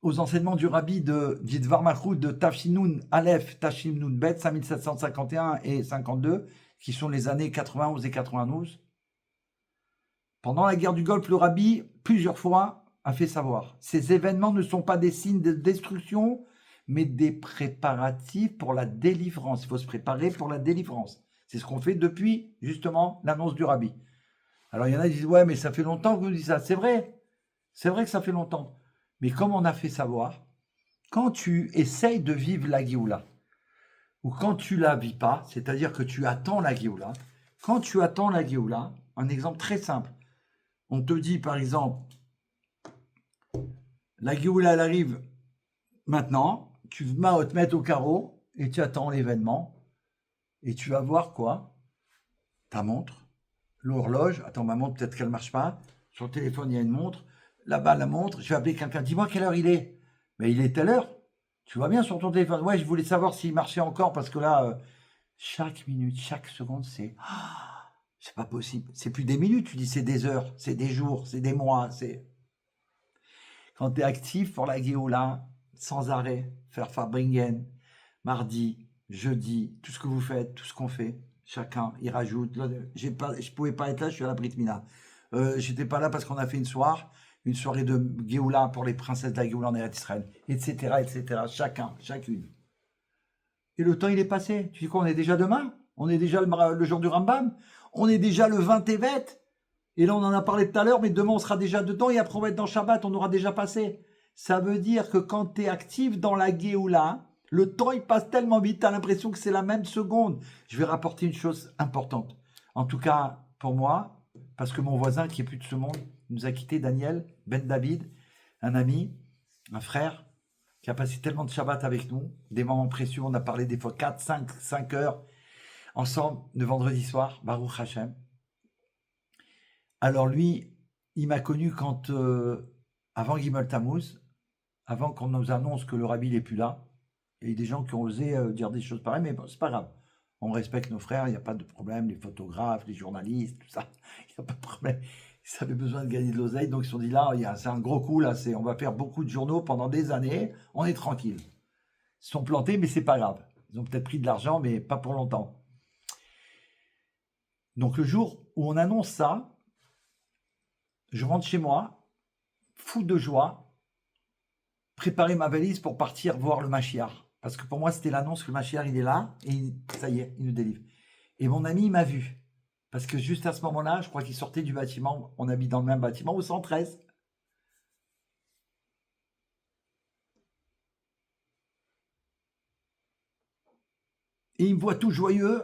aux enseignements du rabbi de Yidvar Malchut de Tafshinun Aleph, Tafshinun Bet, 5751 et 52, qui sont les années 91 et 92. Pendant la guerre du Golfe, le rabbi, plusieurs fois, a fait savoir, ces événements ne sont pas des signes de destruction, mais des préparatifs pour la délivrance. Il faut se préparer pour la délivrance. C'est ce qu'on fait depuis, justement, l'annonce du rabbi. Alors, il y en a qui disent, ouais, mais ça fait longtemps que vous dites ça. C'est vrai que ça fait longtemps. Mais comme on a fait savoir, quand tu essayes de vivre la Géoula, ou quand tu la vis pas, c'est-à-dire que tu attends la Géoula, quand tu attends la Géoula, un exemple très simple, on te dit par exemple, la Géoula elle arrive maintenant, tu vas te mettre au carreau et tu attends l'événement et tu vas voir quoi? Ta montre, l'horloge, attends ma montre peut-être qu'elle marche pas, sur le téléphone il y a une montre, là-bas la montre, je vais appeler quelqu'un, dis-moi quelle heure il est, mais il est telle heure. Tu vois bien sur ton téléphone. Ouais, je voulais savoir s'il marchait encore parce que là, chaque minute, chaque seconde, c'est pas possible. C'est plus des minutes, tu dis c'est des heures, c'est des jours, c'est des mois. Quand tu es actif pour la Géoula, sans arrêt, faire Farbringen, mardi, jeudi, tout ce que vous faites, tout ce qu'on fait, chacun, il rajoute. Là, je pouvais pas être là, je suis à la Brit Mila. J'étais pas là parce qu'on a fait une soirée de Géoula pour les princesses de la Géoula en Eretz Israël, etc., chacun, chacune. Et le temps, il est passé. Tu sais quoi, on est déjà demain? On est déjà le jour du Rambam? On est déjà le 20 Tevet? Et là, on en a parlé tout à l'heure, mais demain, on sera déjà dedans, et après, on va être dans Shabbat, on aura déjà passé. Ça veut dire que quand tu es actif dans la Géoula, le temps, il passe tellement vite, tu as l'impression que c'est la même seconde. Je vais rapporter une chose importante. En tout cas, pour moi, parce que mon voisin, qui est plus de ce monde, nous a quitté, Daniel Ben David, un ami, un frère, qui a passé tellement de Shabbat avec nous, des moments précieux, on a parlé des fois 4, 5 heures ensemble, le vendredi soir, Baruch Hashem. Alors lui, il m'a connu quand, avant Gimel Tammuz, avant qu'on nous annonce que le rabbi n'est plus là. Il y a des gens qui ont osé dire des choses pareilles, mais bon, c'est pas grave. On respecte nos frères, il n'y a pas de problème, les photographes, les journalistes, tout ça, il n'y a pas de problème. Ils avaient besoin de gagner de l'oseille, donc ils se sont dit là, c'est un gros coup, là, on va faire beaucoup de journaux pendant des années, on est tranquille. Ils se sont plantés, mais c'est pas grave. Ils ont peut-être pris de l'argent, mais pas pour longtemps. Donc le jour où on annonce ça, je rentre chez moi, fou de joie, préparer ma valise pour partir voir le Mashiach. Parce que pour moi, c'était l'annonce que le Mashiach, il est là, et ça y est, il nous délivre. Et mon ami, il m'a vu. Parce que juste à ce moment-là, je crois qu'il sortait du bâtiment, on habite dans le même bâtiment, au 113. Et il me voit tout joyeux,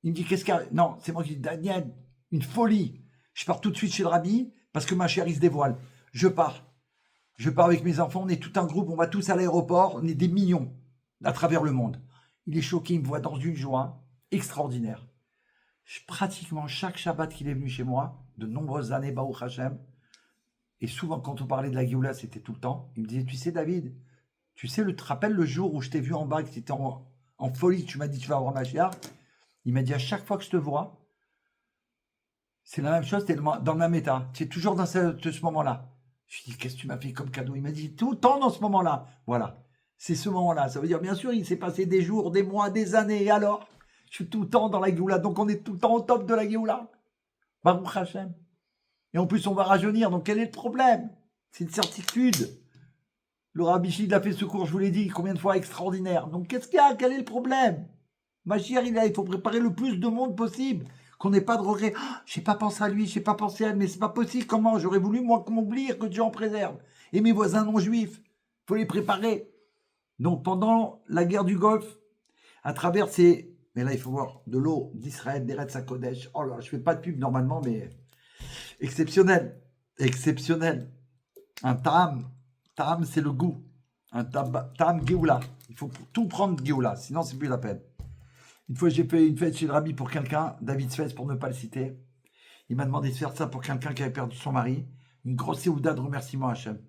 il me dit, qu'est-ce qu'il y a? Non, c'est moi qui dis, Daniel, une folie. Je pars tout de suite chez le rabbi, parce que ma chérie il se dévoile. Je pars avec mes enfants, on est tout un groupe, on va tous à l'aéroport, on est des millions à travers le monde. Il est choqué, il me voit dans une joie extraordinaire. Pratiquement chaque Shabbat qu'il est venu chez moi, de nombreuses années, Baruch Hashem, et souvent quand on parlait de la Géoula, c'était tout le temps, il me disait, tu sais David, tu sais, te rappelles le jour où je t'ai vu en bas, que tu étais en folie, tu m'as dit tu vas avoir Mashiach. Il m'a dit à chaque fois que je te vois, c'est la même chose, tu es dans le même état, tu es toujours dans ce moment-là. Je lui ai dit, qu'est-ce que tu m'as fait comme cadeau? Il m'a dit, tout le temps dans ce moment-là. Voilà, c'est ce moment-là. Ça veut dire, bien sûr, il s'est passé des jours, des mois, des années, et alors je suis tout le temps dans la Géoula, donc on est tout le temps au top de la Géoula. Baruch Hashem. Et en plus, on va rajeunir, donc quel est le problème? C'est une certitude. Le Rabbi Shid a fait ce cours, je vous l'ai dit, combien de fois, extraordinaire. Donc qu'est-ce qu'il y a? Quel est le problème? Mashiach, il faut préparer le plus de monde possible. Qu'on n'ait pas de regret. Oh, j'ai pas pensé à lui, j'ai pas pensé à elle, mais c'est pas possible. Comment? J'aurais voulu, moi, m'oublier, que Dieu en préserve. Et mes voisins non juifs, faut les préparer. Donc pendant la guerre du Golfe, à travers ces... Mais là, il faut voir de l'eau d'Israël, d'Eretz HaKodesh. Oh là, je fais pas de pub normalement, mais exceptionnel. Exceptionnel. Un tam. Tam, c'est le goût. Un tam Géoula. Il faut tout prendre Géoula, sinon c'est plus la peine. Une fois, j'ai fait une fête chez le rabbi pour quelqu'un, David Sfez, pour ne pas le citer. Il m'a demandé de faire ça pour quelqu'un qui avait perdu son mari. Une grosse séouda de remerciement à Hachem.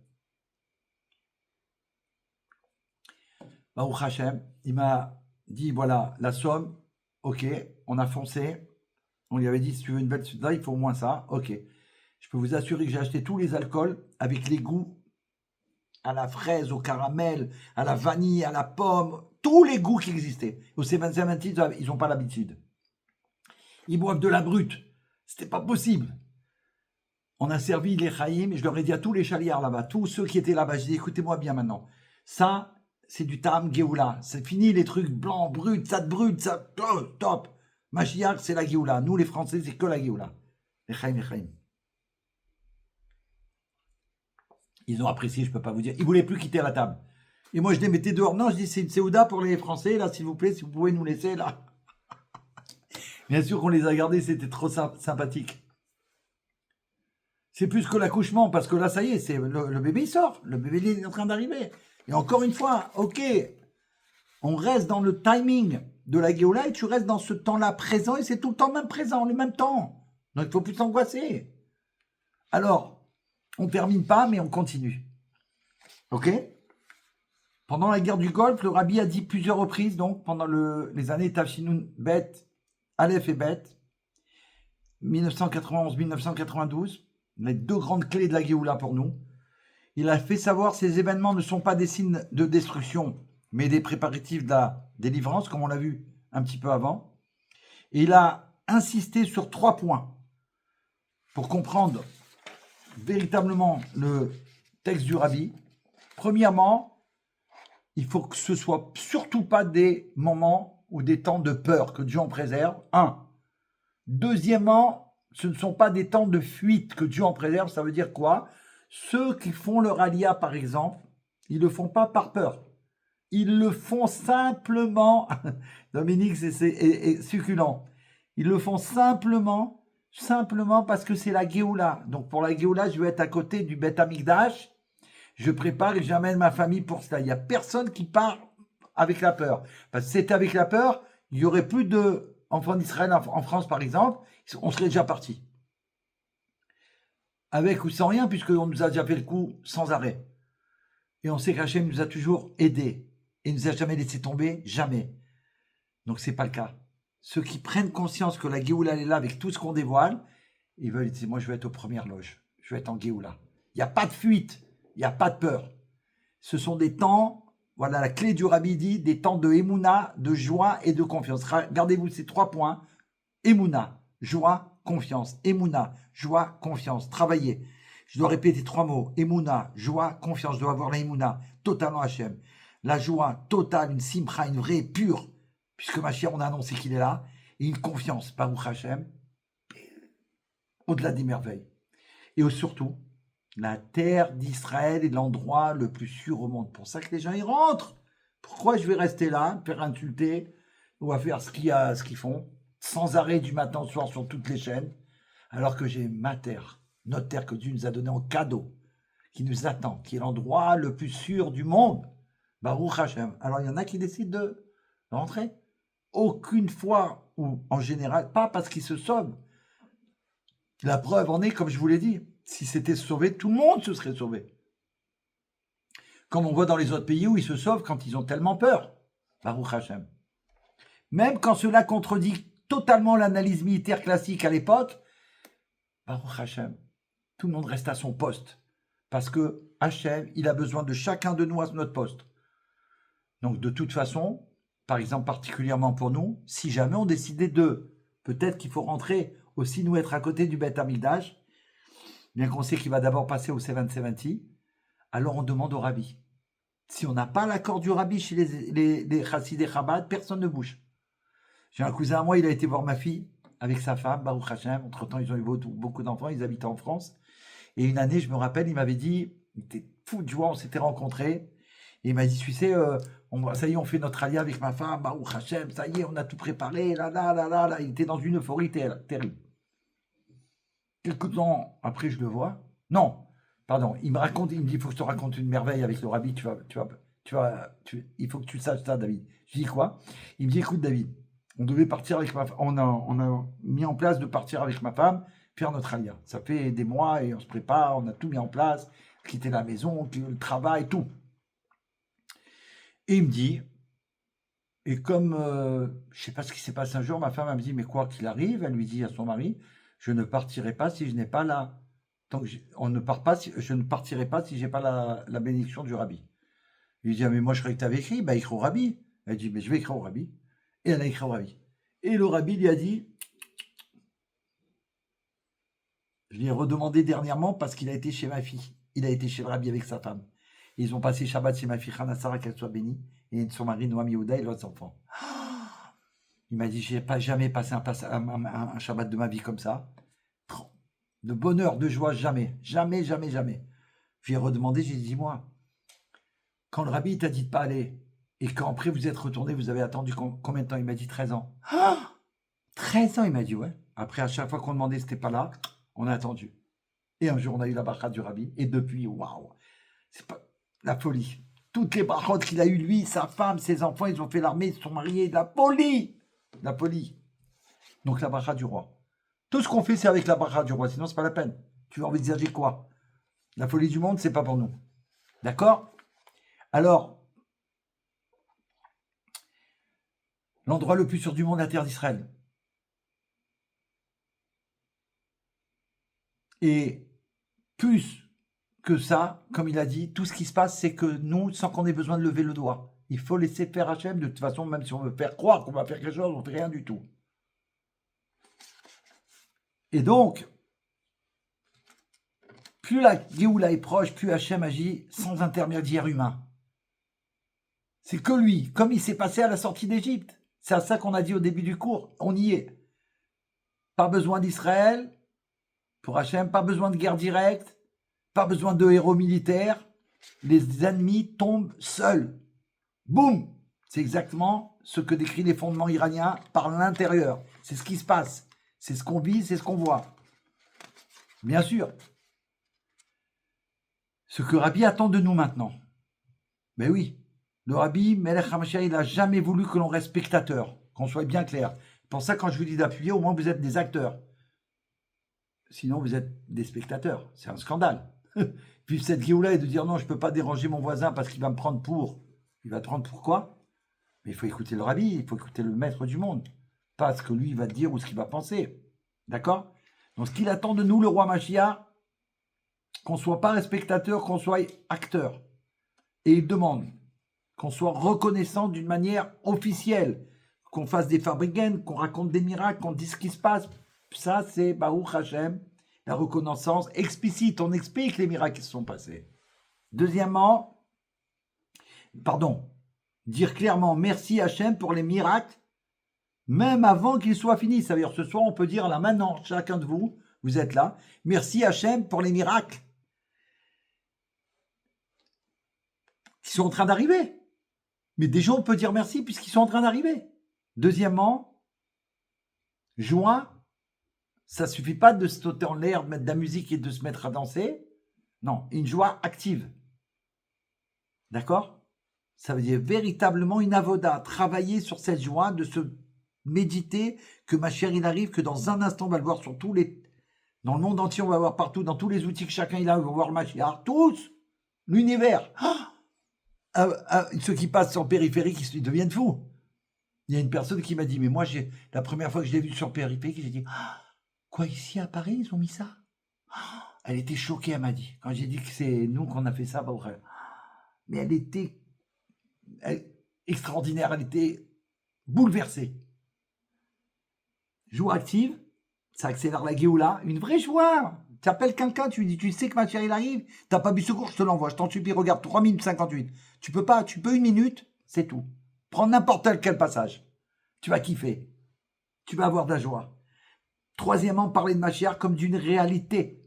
Baruch Hachem, il m'a dit, voilà, la somme, ok, on a foncé. On lui avait dit, si tu veux une belle séouda, il faut au moins ça, ok. Je peux vous assurer que j'ai acheté tous les alcools avec les goûts à la fraise, au caramel, à la vanille, à la pomme, tous les goûts qui existaient. Au Seventy, ils n'ont pas l'habitude. Ils boivent de la brute. C'était pas possible. On a servi les chaïm, et je leur ai dit à tous les chaliards là-bas, tous ceux qui étaient là-bas, j'ai dit, écoutez-moi bien maintenant. Ça, c'est du Tam Géoula. C'est fini les trucs blancs, bruts, ça brut, ça, top. Mashiach, c'est la Géoula. Nous, les Français, c'est que la Géoula. Les chaïm, les chaïm. Ils ont apprécié, je peux pas vous dire. Ils voulaient plus quitter la table. Et moi, je les mettais dehors. Non, je dis, c'est une séouda pour les Français, là, s'il vous plaît, si vous pouvez nous laisser, là. Bien sûr qu'on les a gardés, c'était trop sympathique. C'est plus que l'accouchement, parce que là, ça y est, c'est le bébé, il sort. Le bébé, il est en train d'arriver. Et encore une fois, ok, on reste dans le timing de la Géoula et tu restes dans ce temps-là présent et c'est tout le temps même présent, le même temps. Donc, il ne faut plus s'angoisser. Alors, on ne termine pas, mais on continue. Ok? Pendant la guerre du Golfe, le rabbi a dit plusieurs reprises, donc, pendant les années Tafshinun Bet, Aleph et Bet, 1991-1992, les deux grandes clés de la Géoula pour nous. Il a fait savoir que ces événements ne sont pas des signes de destruction, mais des préparatifs de la délivrance, comme on l'a vu un petit peu avant. Et il a insisté sur 3 points pour comprendre véritablement le texte du rabbi. Premièrement, il faut que ce soit surtout pas des moments ou des temps de peur, que Dieu en préserve. 1. Deuxièmement, ce ne sont pas des temps de fuite, que Dieu en préserve. Ça veut dire quoi? Ceux qui font leur alia, par exemple, ils ne le font pas par peur. Ils le font simplement, Dominique, c'est succulent. Ils le font simplement parce que c'est la Géoula. Donc pour la Géoula, je vais être à côté du Beth Amikdash. Je prépare et j'amène ma famille pour cela. Il n'y a personne qui part avec la peur. Parce que si c'était avec la peur, il n'y aurait plus de enfants d'Israël en France, par exemple. On serait déjà parti. avec ou sans rien, puisqu'on nous a déjà fait le coup sans arrêt. Et on sait qu'Hachem nous a toujours aidés. Et ne nous a jamais laissé tomber, jamais. Donc c'est pas le cas. Ceux qui prennent conscience que la Géoula est là avec tout ce qu'on dévoile, ils veulent dire, moi je veux être aux premières loges. Je veux être en Géoula. Il n'y a pas de fuite. Il n'y a pas de peur. Ce sont des temps, voilà la clé du Rabbi dit, des temps de Emouna, de joie et de confiance. Regardez-vous ces 3 points. Emouna, joie, confiance. Emouna, joie, confiance. Travaillez. Je dois répéter 3 mots. Emouna, joie, confiance. Je dois avoir la Emouna, totalement Hachem. La joie totale, une simcha, une vraie, pure, puisque ma chère, on a annoncé qu'il est là. Et une confiance, Baruch Hachem, au-delà des merveilles. Et surtout, la terre d'Israël est l'endroit le plus sûr au monde. Pour ça que les gens y rentrent. Pourquoi je vais rester là, faire insulter, ou à faire ce qu'ils font, sans arrêt du matin au soir sur toutes les chaînes, alors que j'ai ma terre, notre terre que Dieu nous a donnée en cadeau, qui nous attend, qui est l'endroit le plus sûr du monde. Baruch Hashem. Alors il y en a qui décident de rentrer. Aucune fois, ou en général, pas parce qu'ils se sauvent. La preuve en est, comme je vous l'ai dit, si c'était sauvé, tout le monde se serait sauvé. Comme on voit dans les autres pays où ils se sauvent quand ils ont tellement peur. Baruch Hashem. Même quand cela contredit totalement l'analyse militaire classique à l'époque, Baruch Hashem, tout le monde reste à son poste. Parce que Hashem, il a besoin de chacun de nous à notre poste. Donc de toute façon, par exemple particulièrement pour nous, si jamais on décidait peut-être qu'il faut rentrer aussi nous être à côté du Beth Amikdash, bien qu'on sait qu'il va d'abord passer au 770, alors on demande au Rabbi. Si on n'a pas l'accord du Rabbi chez les Chassidés Chabad, personne ne bouge. J'ai un cousin à moi, il a été voir ma fille avec sa femme, Baruch Hashem. Entre-temps, ils ont eu beaucoup d'enfants, ils habitent en France. Et une année, je me rappelle, il m'avait dit, il était fou de joie, on s'était rencontrés. Et il m'a dit, tu sais, ça y est, on fait notre alliance avec ma femme, Baruch Hashem, ça y est, on a tout préparé, là. Il était dans une euphorie terrible. Quelques temps après, je le vois. Non, pardon, il me dit, il faut que je te raconte une merveille avec le Rabbi, il faut que tu saches ça, David. Je dis quoi? Il me dit, écoute, David, on devait partir avec ma femme, on a mis en place de partir avec ma femme, faire notre alliance. Ça fait des mois et on se prépare, on a tout mis en place, quitter la maison, le travail, tout. Et il me dit, et comme, je ne sais pas ce qui s'est passé un jour, ma femme, elle me dit, mais quoi qu'il arrive, elle lui dit à son mari, je ne partirai pas si je n'ai pas je ne partirai pas si je n'ai pas la bénédiction du Rabbi. Il lui dit, ah, mais moi je croyais que tu avais écrit, écris au Rabbi. Elle dit, mais je vais écrire au Rabbi. Et elle a écrit au Rabbi. Et le Rabbi lui a dit, je lui ai redemandé dernièrement parce qu'il a été chez ma fille. Il a été chez le Rabbi avec sa femme. Ils ont passé Shabbat chez ma fille Hana Sarah, qu'elle soit bénie, et son mari Noam Yehuda et leurs enfants. Il m'a dit, je n'ai jamais passé un Shabbat de ma vie comme ça. De bonheur, de joie, jamais. Jamais. Je lui ai redemandé, j'ai dit, moi, quand le Rabbi t'a dit de pas aller, et quand après vous êtes retourné, vous avez attendu combien de temps? Il m'a dit 13 ans. 13 ans, il m'a dit, ouais. Après, à chaque fois qu'on demandait, c'était pas là, on a attendu. Et un jour, on a eu la bracha du Rabbi, et depuis, waouh, c'est pas la folie. Toutes les brachot qu'il a eues, lui, sa femme, ses enfants, ils ont fait l'armée, ils se sont mariés, la folie. Donc la bracha du roi. Tout ce qu'on fait, c'est avec la bracha du roi, sinon c'est pas la peine. Tu vas envisager quoi? La folie du monde, c'est pas pour nous. D'accord? Alors, l'endroit le plus sûr du monde, la terre d'Israël. Et plus que ça, comme il a dit, tout ce qui se passe, c'est que nous, sans qu'on ait besoin de lever le doigt, il faut laisser faire Hachem. De toute façon, même si on veut faire croire qu'on va faire quelque chose, on ne fait rien du tout. Et donc, plus la Géoula est proche, plus Hachem agit sans intermédiaire humain. C'est que lui, comme il s'est passé à la sortie d'Égypte. C'est à ça qu'on a dit au début du cours. On y est. Pas besoin d'Israël pour Hachem, pas besoin de guerre directe, pas besoin de héros militaires. Les ennemis tombent seuls. Boum! C'est exactement ce que décrit les fondements iraniens par l'intérieur. C'est ce qui se passe. C'est ce qu'on vit, c'est ce qu'on voit. Bien sûr. Ce que Rabbi attend de nous maintenant. Ben oui. Le Rabbi, Melech HaMashiach, il n'a jamais voulu que l'on reste spectateur. Qu'on soit bien clair. Pour ça, quand je vous dis d'appuyer, au moins vous êtes des acteurs. Sinon, vous êtes des spectateurs. C'est un scandale. Puis cette Géoula et de dire non, je ne peux pas déranger mon voisin parce qu'il va me prendre pour. Il va te prendre pour quoi? Mais il faut écouter le rabbi, il faut écouter le maître du monde. Pas ce que lui va dire ou ce qu'il va penser. D'accord? Donc ce qu'il attend de nous, le roi Mashiach, qu'on ne soit pas spectateur, qu'on soit acteur. Et il demande qu'on soit reconnaissant d'une manière officielle, qu'on fasse des fabriques, qu'on raconte des miracles, qu'on dise ce qui se passe. Ça, c'est Baruch Hashem, la reconnaissance explicite. On explique les miracles qui se sont passés. Deuxièmement, dire clairement merci Hashem pour les miracles, même avant qu'ils soient finis. Ça veut dire ce soir, on peut dire là maintenant, chacun de vous, vous êtes là, merci Hashem pour les miracles qui sont en train d'arriver. Mais déjà, on peut dire merci puisqu'ils sont en train d'arriver. Deuxièmement, joie, ça ne suffit pas de se sauter en l'air, de mettre de la musique et de se mettre à danser. Non, une joie active. D'accord? Ça veut dire véritablement une avoda, travailler sur cette joie, de se méditer que ma chère, il arrive, que dans un instant, on va le voir sur dans le monde entier, on va voir partout, dans tous les outils que chacun il a, on va voir le Mashiach, tous, l'univers. Ceux qui passent en périphérique, ils deviennent fous. Il y a une personne qui m'a dit, mais moi, la première fois que je l'ai vu sur périphérique, j'ai dit, quoi, ici à Paris, ils ont mis ça? Elle était choquée, elle m'a dit, quand j'ai dit que c'est nous qu'on a fait ça, mais elle était extraordinaire, elle était bouleversée. Joie active, ça accélère la Géoula, une vraie joie. Tu appelles quelqu'un, tu lui dis, tu sais que ma chérie, il arrive, t'as pas bu secours, je te l'envoie, je t'en supplie, regarde, 3 minutes 58. Tu peux 1 minute, c'est tout. Prends n'importe quel passage. Tu vas kiffer. Tu vas avoir de la joie. Troisièmement, parler de Mashiach comme d'une réalité.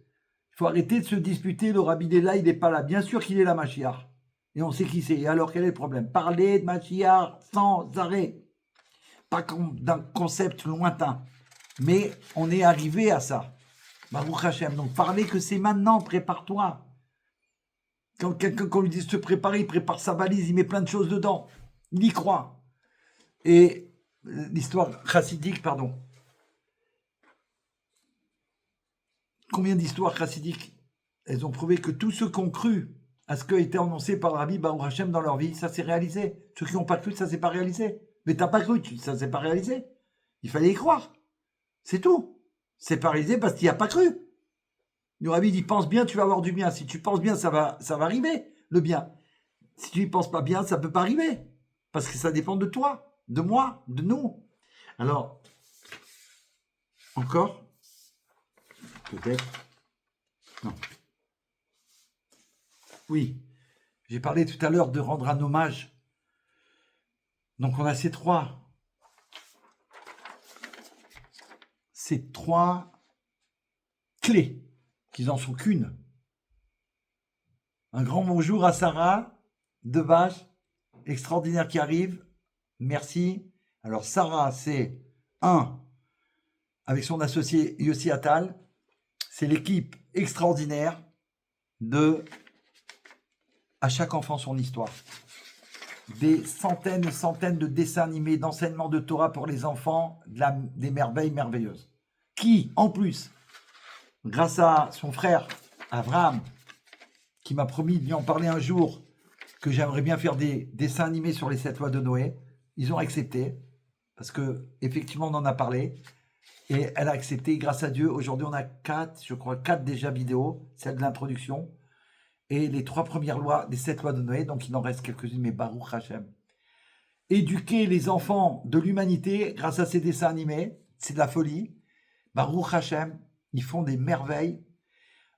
Il faut arrêter de se disputer, le rabbi est là, il n'est pas là. Bien sûr qu'il est là, Mashiach. Et on sait qui c'est. Et alors, quel est le problème? Parler de Mashiach sans arrêt. Pas d'un concept lointain. Mais on est arrivé à ça. Baruch Hashem. Donc, parler que c'est maintenant, prépare-toi. Quand quelqu'un, qu'on lui dit de se préparer, il prépare sa valise, il met plein de choses dedans. Il y croit. Et l'histoire chassidique, combien d'histoires chassidiques, elles ont prouvé que tous ceux qui ont cru à ce qui a été annoncé par le Rabbi Baruch Hashem dans leur vie, ça s'est réalisé. Ceux qui n'ont pas cru, ça s'est pas réalisé. Mais t'as pas cru, ça s'est pas réalisé. Il fallait y croire. C'est tout. C'est pas réalisé parce qu'il n'y a pas cru. Le Rabbi dit, pense bien, tu vas avoir du bien. Si tu penses bien, ça va arriver, le bien. Si tu ne penses pas bien, ça ne peut pas arriver. Parce que ça dépend de toi, de moi, de nous. Alors, encore? Peut-être. Non. Oui. J'ai parlé tout à l'heure de rendre un hommage. Donc on a ces trois clés, qui n'en sont qu'une. Un grand bonjour à Sarah Devache, extraordinaire qui arrive. Merci. Alors Sarah, c'est avec son associé Yossi Attal, c'est l'équipe extraordinaire de À chaque enfant son histoire. Des centaines et centaines de dessins animés, d'enseignements de Torah pour les enfants, des merveilles merveilleuses. Qui, en plus, grâce à son frère Avraham, qui m'a promis de lui en parler un jour, que j'aimerais bien faire des dessins animés sur les 7 lois de Noé, ils ont accepté, parce que effectivement on en a parlé, et elle a accepté, grâce à Dieu. Aujourd'hui on a 4 déjà vidéos, celle de l'introduction, et les 3 premières lois des 7 lois de Noé, donc il en reste quelques-unes, mais Baruch Hashem. Éduquer les enfants de l'humanité grâce à ces dessins animés, c'est de la folie. Baruch Hashem, ils font des merveilles.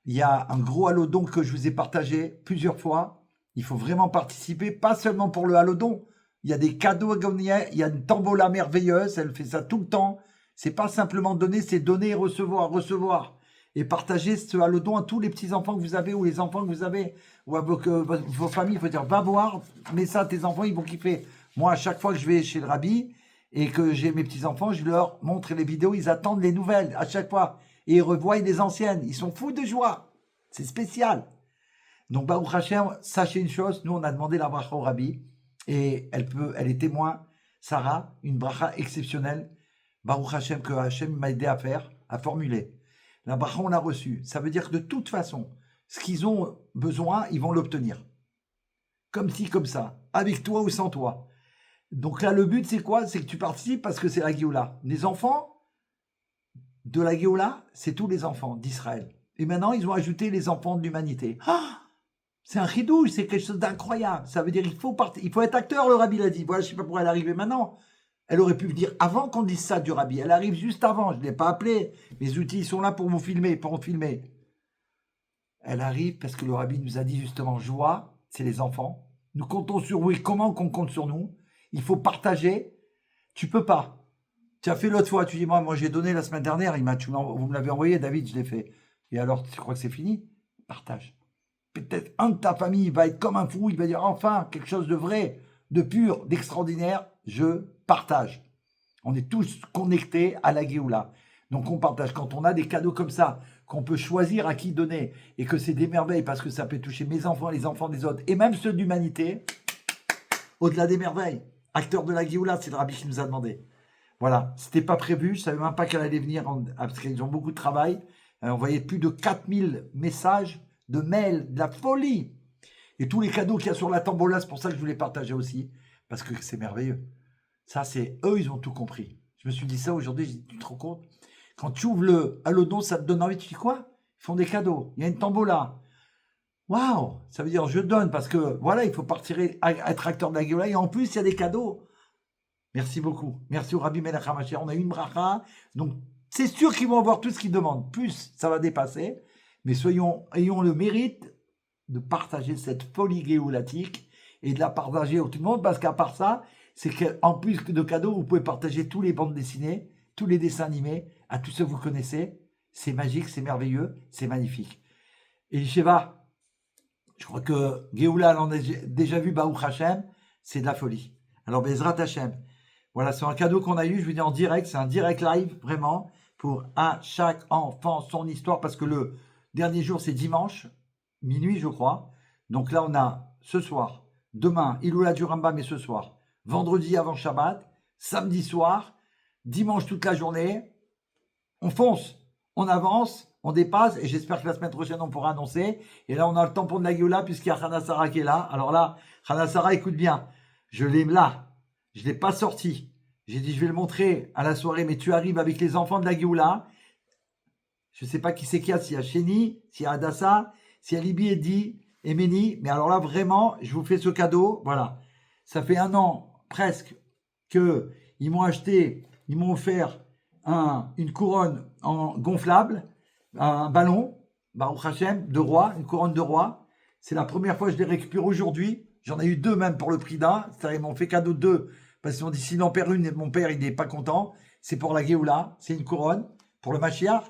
Il y a un gros halodon que je vous ai partagé plusieurs fois. Il faut vraiment participer, pas seulement pour le halodon. Il y a des cadeaux à gagner, il y a une tombola merveilleuse, elle fait ça tout le temps. C'est pas simplement donner, c'est donner et recevoir. Et partager ce halodon à tous les petits-enfants que vous avez, ou les enfants que vous avez, ou à vos familles. Il faut dire, va voir, mets ça à tes enfants, ils vont kiffer. Moi, à chaque fois que je vais chez le rabbi et que j'ai mes petits-enfants, je leur montre les vidéos, ils attendent les nouvelles à chaque fois. Et ils revoient les anciennes. Ils sont fous de joie. C'est spécial. Donc, Baruch Hashem, sachez une chose, nous, on a demandé la bracha au rabbi, et elle est témoin, Sarah, une bracha exceptionnelle. Baruch Hashem, que Hashem m'a aidé à formuler. La bracha, on l'a reçue. Ça veut dire que de toute façon, ce qu'ils ont besoin, ils vont l'obtenir. Comme ci, comme ça, avec toi ou sans toi. Donc là, le but, c'est quoi? C'est que tu participes parce que c'est la Géoula. Les enfants de la Géoula, c'est tous les enfants d'Israël. Et maintenant, ils ont ajouté les enfants de l'humanité. Ah, c'est un chidouche, c'est quelque chose d'incroyable. Ça veut dire il faut être acteur, le rabbi l'a dit. Voilà, je ne sais pas pourquoi elle est arrivée maintenant. Elle aurait pu me dire avant qu'on dise ça du rabbi. Elle arrive juste avant, je ne l'ai pas appelée. Mes outils sont là pour vous filmer, pour me filmer. Elle arrive parce que le rabbi nous a dit justement, joie, c'est les enfants. Nous comptons sur vous et comment qu'on compte sur nous? Il faut partager. Tu peux pas. Tu as fait l'autre fois, tu dis, moi j'ai donné la semaine dernière, vous me l'avez envoyé, David, je l'ai fait. Et alors, tu crois que c'est fini? Partage. Peut-être un de ta famille va être comme un fou, il va dire, enfin, quelque chose de vrai, de pur, d'extraordinaire, je partage. On est tous connectés à la Géoula. Donc on partage. Quand on a des cadeaux comme ça, qu'on peut choisir à qui donner, et que c'est des merveilles, parce que ça peut toucher mes enfants, les enfants des autres, et même ceux de l'humanité, au-delà des merveilles. Acteur de la Géoula, c'est le rabbi qui nous a demandé. Voilà, c'était pas prévu, je savais même pas qu'elle allait venir, parce qu'ils ont beaucoup de travail. On voyait plus de 4000 messages, de mails, de la folie. Et tous les cadeaux qu'il y a sur la tambola, c'est pour ça que je voulais partager aussi, parce que c'est merveilleux. Ça, c'est eux, ils ont tout compris. Je me suis dit ça aujourd'hui, j'ai dit, tu te rends compte? Quand tu ouvres le Allodon, ça te donne envie, tu dis quoi? Ils font des cadeaux, il y a une tambola. Waouh, ça veut dire je donne, parce que voilà, il faut partir être acteur de la Géoula, et en plus, il y a des cadeaux. Merci beaucoup. Merci au Rabbi Melech HaMashiach. On a eu une bracha. Donc, c'est sûr qu'ils vont avoir tout ce qu'ils demandent. Plus, ça va dépasser. Mais ayons le mérite de partager cette folie géoulatique et de la partager à tout le monde. Parce qu'à part ça, c'est qu'en plus de cadeaux, vous pouvez partager tous les bandes dessinées, tous les dessins animés, à tous ceux que vous connaissez. C'est magique, c'est merveilleux, c'est magnifique. Et Sheva, je crois que Géoula, on a déjà vu Baruch Hashem, c'est de la folie. Alors, Bezrat Hashem. Voilà, c'est un cadeau qu'on a eu, je vous dis en direct, c'est un direct live, vraiment, pour à chaque enfant son histoire, parce que le dernier jour, c'est dimanche, minuit, je crois. Donc là, on a ce soir, demain, Iloula du Rambam, mais ce soir, vendredi avant Shabbat, samedi soir, dimanche toute la journée. On fonce, on avance, on dépasse, et j'espère que la semaine prochaine, on pourra annoncer. Et là, on a le tampon de la Géoula, puisqu'il y a Hana Sarah qui est là. Alors là, Hana Sarah, écoute bien, je l'ai là. Je ne l'ai pas sorti. J'ai dit, je vais le montrer à la soirée, mais tu arrives avec les enfants de la Géoula. Je ne sais pas qui c'est qu'il y a, s'il y a Chéni, s'il y a Adassa, s'il y a Libi, Eddy, et Méni. Mais alors là, vraiment, je vous fais ce cadeau. Voilà. Ça fait 1 an, presque, qu'ils m'ont acheté, ils m'ont offert une couronne en gonflable, un ballon, Baruch Hashem, de roi, une couronne de roi. C'est la première fois que je les récupère aujourd'hui. J'en ai eu 2 même pour le prix d'un. Ils m'ont fait cadeau de 2. Parce qu'ils m'ont dit, s'il en perd une, mon père, il n'est pas content. C'est pour la Géoula. C'est une couronne. Pour le Mashiach.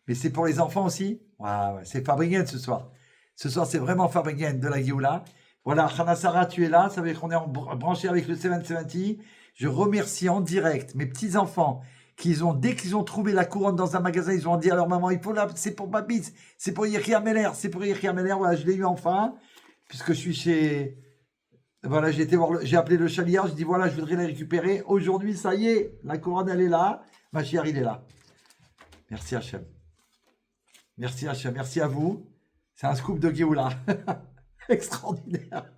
Mais c'est pour les enfants aussi. Ouais, c'est Fabriguen ce soir. Ce soir, c'est vraiment Fabriguen de la Géoula. Voilà, Hana Sarah, tu es là. Ça veut dire qu'on est branché avec le 770. Je remercie en direct mes petits-enfants dès qu'ils ont trouvé la couronne dans un magasin, ils ont dit à leur maman, il faut c'est pour Babis, c'est pour Yechia Meller, c'est pour Yechia Meller. Voilà, je l'ai eu enfin. Puisque je suis chez... Voilà, j'ai appelé le chalier, je dis voilà, je voudrais la récupérer. Aujourd'hui, ça y est, la couronne, elle est là. Ma chère, il est là. Merci Hachem. Merci Hachem, merci à vous. C'est un scoop de Géoula. Extraordinaire.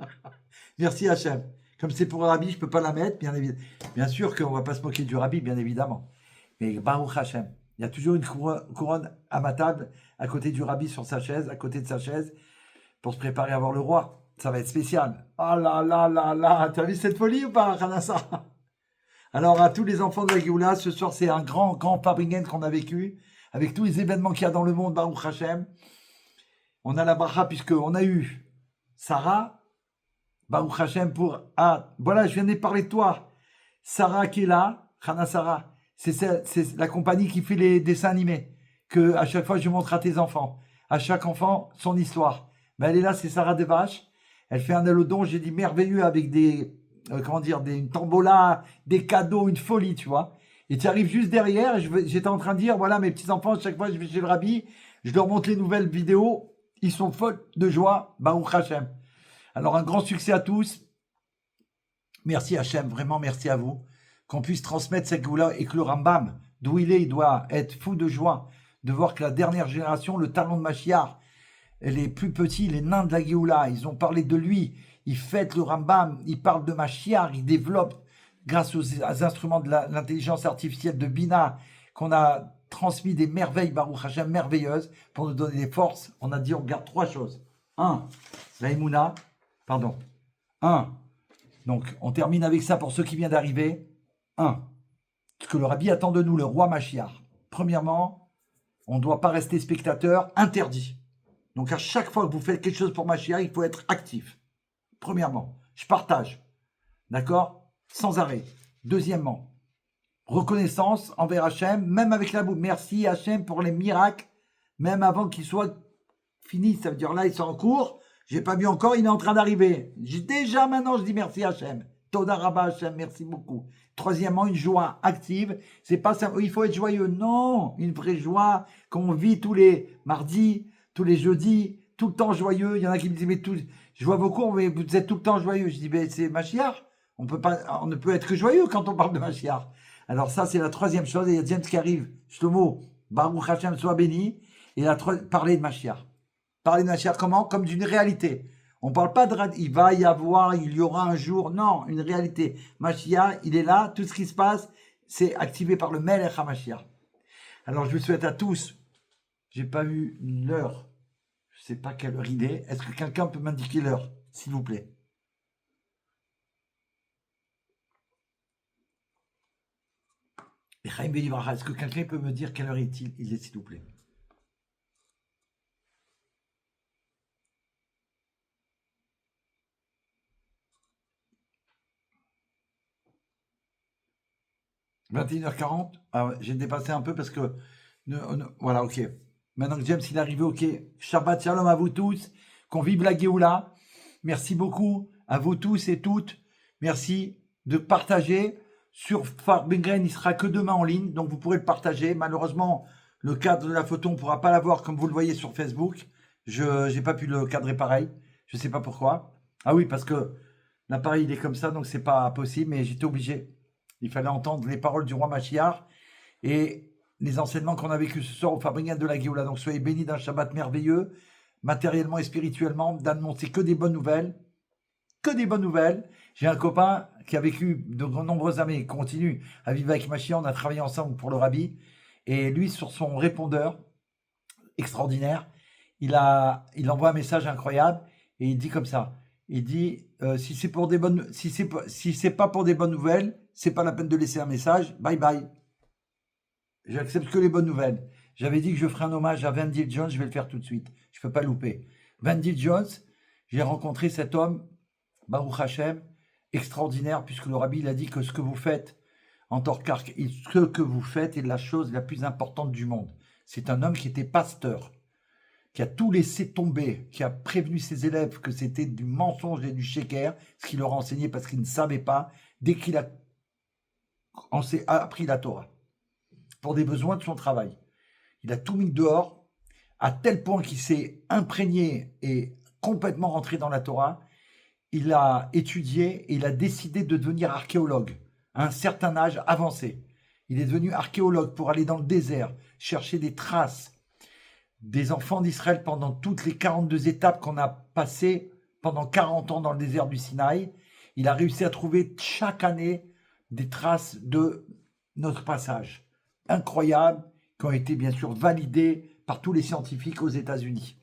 Merci Hachem. Comme c'est pour le Rabbi, je ne peux pas la mettre, bien évidemment. Bien sûr qu'on ne va pas se moquer du Rabbi, bien évidemment. Mais Baruch Hachem. Il y a toujours une couronne à ma table, à côté du Rabbi sur sa chaise, à côté de sa chaise, pour se préparer à voir le roi. Ça va être spécial. Oh là là là là, tu as vu cette folie ou pas, Hanassa? Alors, à tous les enfants de la Géoula, ce soir, c'est un grand Fabriguen qu'on a vécu, avec tous les événements qu'il y a dans le monde, Baruch Hashem. On a la bracha, puisqu'on a eu Sarah, Baruch Hashem pour... Ah, voilà, je viens de parler de toi. Sarah qui est là, Hana Sarah, c'est la compagnie qui fait les dessins animés, que à chaque fois, je montre à tes enfants. À chaque enfant, son histoire. Ben, elle est là, c'est Sarah Devache. Elle fait un Allodon, j'ai dit merveilleux, avec une tambola, des cadeaux, une folie, tu vois. Et tu arrives juste derrière, et j'étais en train de dire, voilà, mes petits-enfants, chaque fois que je vais chez le Rabbi, je leur montre les nouvelles vidéos, ils sont folles de joie, Baruch Hashem. Alors, un grand succès à tous. Merci Hashem, vraiment merci à vous. Qu'on puisse transmettre cette goula et que le Rambam, d'où il doit être fou de joie de voir que la dernière génération, le talent de Mashiach, les plus petits, les nains de la Géoula, ils ont parlé de lui, ils fêtent le Rambam, ils parlent de Mashiach, ils développent, grâce aux instruments de l'intelligence artificielle de Bina, qu'on a transmis des merveilles, Baruch Hashem, merveilleuses, pour nous donner des forces. On a dit, on garde 3 choses. 1, la Emouna, pardon. 1, donc on termine avec ça pour ceux qui viennent d'arriver. 1, ce que le Rabbi attend de nous, le roi Mashiach. Premièrement, on ne doit pas rester spectateur, interdit. Donc à chaque fois que vous faites quelque chose pour Mashiach, il faut être actif. Premièrement, je partage. D'accord? Sans arrêt. Deuxièmement, reconnaissance envers Hachem, même avec la boue. Merci Hachem pour les miracles, même avant qu'ils soient finis. Ça veut dire là, ils sont en cours. J'ai pas vu encore, il est en train d'arriver. Déjà maintenant, je dis merci Hachem. Toda Rabba Hachem, merci beaucoup. Troisièmement, une joie active. C'est pas ça, il faut être joyeux. Non, une vraie joie qu'on vit tous les mardis, tous les jeudis, tout le temps joyeux. Il y en a qui me disent, mais je vois vos cours, mais vous êtes tout le temps joyeux. Je dis, mais c'est Mashiach. On ne peut être que joyeux quand on parle de Mashiach. Alors ça, c'est la troisième chose. Et il y a James qui arrive. Shlomo, Baruch Hashem soit béni. Et parler de Mashiach. Parler de Mashiach comment? Comme d'une réalité. On ne parle pas de il va y avoir, il y aura un jour. Non, une réalité. Mashiach, il est là. Tout ce qui se passe, c'est activé par le Melech HaMashiach. Alors je vous souhaite à tous. J'ai pas eu l'heure. Je sais pas quelle heure il est. Est-ce que quelqu'un peut m'indiquer l'heure, s'il vous plaît? Est-ce que quelqu'un peut me dire quelle heure il est, s'il vous plaît? « 21h40 ». Ah, j'ai dépassé un peu parce que... voilà, ok. Maintenant que James il est arrivé, ok. Shabbat shalom à vous tous. Qu'on vive la Géoula. Merci beaucoup à vous tous et toutes. Merci de partager. Sur Farbengren, il sera que demain en ligne, donc vous pourrez le partager. Malheureusement, le cadre de la photo, on ne pourra pas l'avoir comme vous le voyez sur Facebook. Je n'ai pas pu le cadrer pareil. Je ne sais pas pourquoi. Ah oui, parce que l'appareil il est comme ça, donc c'est pas possible, mais j'étais obligé. Il fallait entendre les paroles du roi Mashiach et les enseignements qu'on a vécu ce soir au Farbengren de la Géoula. Donc soyez bénis d'un Shabbat merveilleux, matériellement et spirituellement, d'annoncer que des bonnes nouvelles. Que des bonnes nouvelles. J'ai un copain qui a vécu de nombreuses années, continue à vivre avec Mashiach. On a travaillé ensemble pour le Rabbi. Et lui, sur son répondeur extraordinaire, il envoie un message incroyable et il dit comme ça. Il dit si c'est pas pour des bonnes nouvelles, c'est pas la peine de laisser un message. Bye bye. J'accepte que les bonnes nouvelles. J'avais dit que je ferais un hommage à Vendil Jones. Je vais le faire tout de suite. Je peux pas louper. Vendil Jones, j'ai rencontré cet homme. Baruch Hashem, extraordinaire, puisque le Rabbi il a dit que ce que vous faites en tant ce que vous faites est la chose la plus importante du monde. C'est un homme qui était pasteur, qui a tout laissé tomber, qui a prévenu ses élèves que c'était du mensonge et du sheker, ce qu'il leur a enseigné parce qu'il ne savait pas, dès qu'il a appris la Torah, pour des besoins de son travail. Il a tout mis dehors, à tel point qu'il s'est imprégné et complètement rentré dans la Torah. Il a étudié et il a décidé de devenir archéologue à un certain âge avancé. Il est devenu archéologue pour aller dans le désert, chercher des traces des enfants d'Israël pendant toutes les 42 étapes qu'on a passées pendant 40 ans dans le désert du Sinaï. Il a réussi à trouver chaque année des traces de notre passage. Incroyables, qui ont été bien sûr validées par tous les scientifiques aux États-Unis.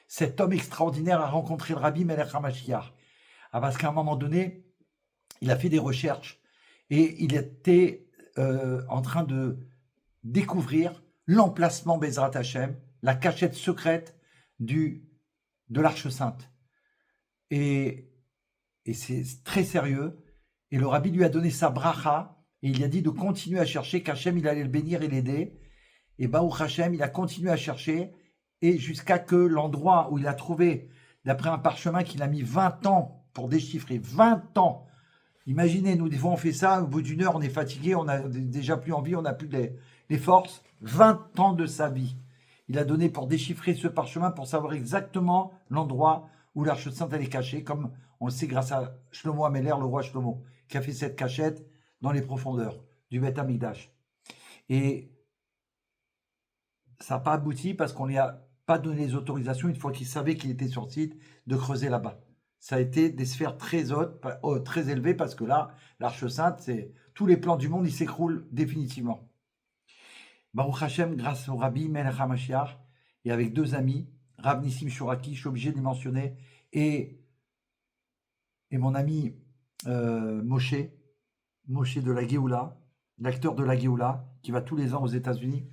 Cet homme extraordinaire a rencontré le Rabbi Melech HaMashiach. Ah, parce qu'à un moment donné, il a fait des recherches et il était en train de découvrir l'emplacement Bezrat Hashem, la cachette secrète de l'Arche Sainte. Et c'est très sérieux. Et le Rabbi lui a donné sa bracha et il lui a dit de continuer à chercher, qu'Hachem il allait le bénir et l'aider. Et Baruch Hashem, il a continué à chercher et jusqu'à que l'endroit où il a trouvé, d'après un parchemin qu'il a mis 20 ans pour déchiffrer, 20 ans. Imaginez, nous, des fois, on fait ça, au bout d'une heure, on est fatigué, on n'a déjà plus envie, on n'a plus les forces. 20 ans de sa vie. Il a donné pour déchiffrer ce parchemin, pour savoir exactement l'endroit où l'Arche Sainte elle est cachée, comme on le sait grâce à Shlomo Améler, le roi Shlomo, qui a fait cette cachette dans les profondeurs du Beth Amikdash. Et ça n'a pas abouti parce qu'on lui a pas donné les autorisations une fois qu'il savait qu'il était sur site de creuser là-bas. Ça a été des sphères très hautes, très élevées parce que là, l'Arche Sainte, c'est tous les plans du monde, ils s'écroulent définitivement. Baruch Hashem, grâce au Rabbi Melech HaMashiach, et avec deux amis, Rav Nissim Shuraki, je suis obligé de les mentionner, et mon ami Moshe de la Géoula, l'acteur de la Géoula, qui va tous les ans aux États-Unis,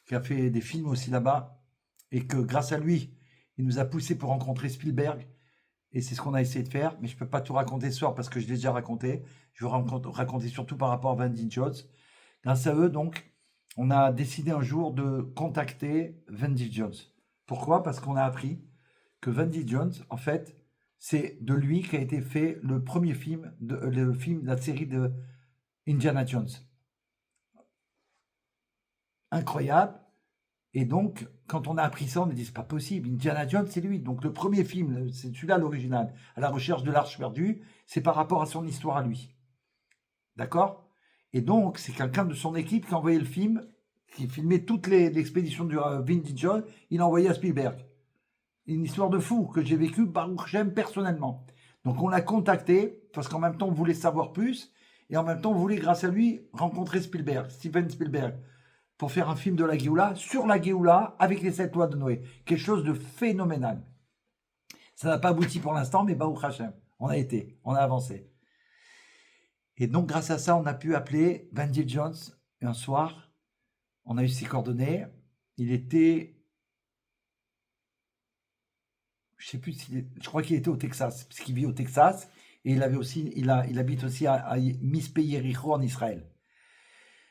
qui a fait des films aussi là-bas, et que grâce à lui, il nous a poussé pour rencontrer Spielberg, et c'est ce qu'on a essayé de faire, mais je ne peux pas tout raconter ce soir parce que je l'ai déjà raconté. Je vais raconter surtout par rapport à Vandy Jones. Grâce à eux, donc, on a décidé un jour de contacter Vandy Jones. Pourquoi? Parce qu'on a appris que Vandy Jones, en fait, c'est de lui qu'a été fait le premier film, la série de Indiana Jones. Incroyable. Et donc, quand on a appris ça, on a dit, c'est pas possible. Indiana Jones, c'est lui. Donc, le premier film, c'est celui-là l'original. À la recherche de l'Arche perdue, c'est par rapport à son histoire à lui. D'accord? Et donc, c'est quelqu'un de son équipe qui a envoyé le film, qui filmait toute l'expédition du Vindy Jones, il a envoyé à Spielberg. Une histoire de fou que j'ai vécue, Baruch Shem, personnellement. Donc, on l'a contacté, parce qu'en même temps, on voulait savoir plus, et en même temps, on voulait, grâce à lui, rencontrer Steven Spielberg, pour faire un film de la Géoula, sur la Géoula, avec les 7 lois de Noé. Quelque chose de phénoménal. Ça n'a pas abouti pour l'instant, mais Baruch Hashem, on a avancé. Et donc, grâce à ça, on a pu appeler Vandy Jones un soir. On a eu ses coordonnées. Il était, je sais plus, je crois qu'il était au Texas, parce qu'il vit au Texas. Et il habite aussi à Mispé Yericho en Israël.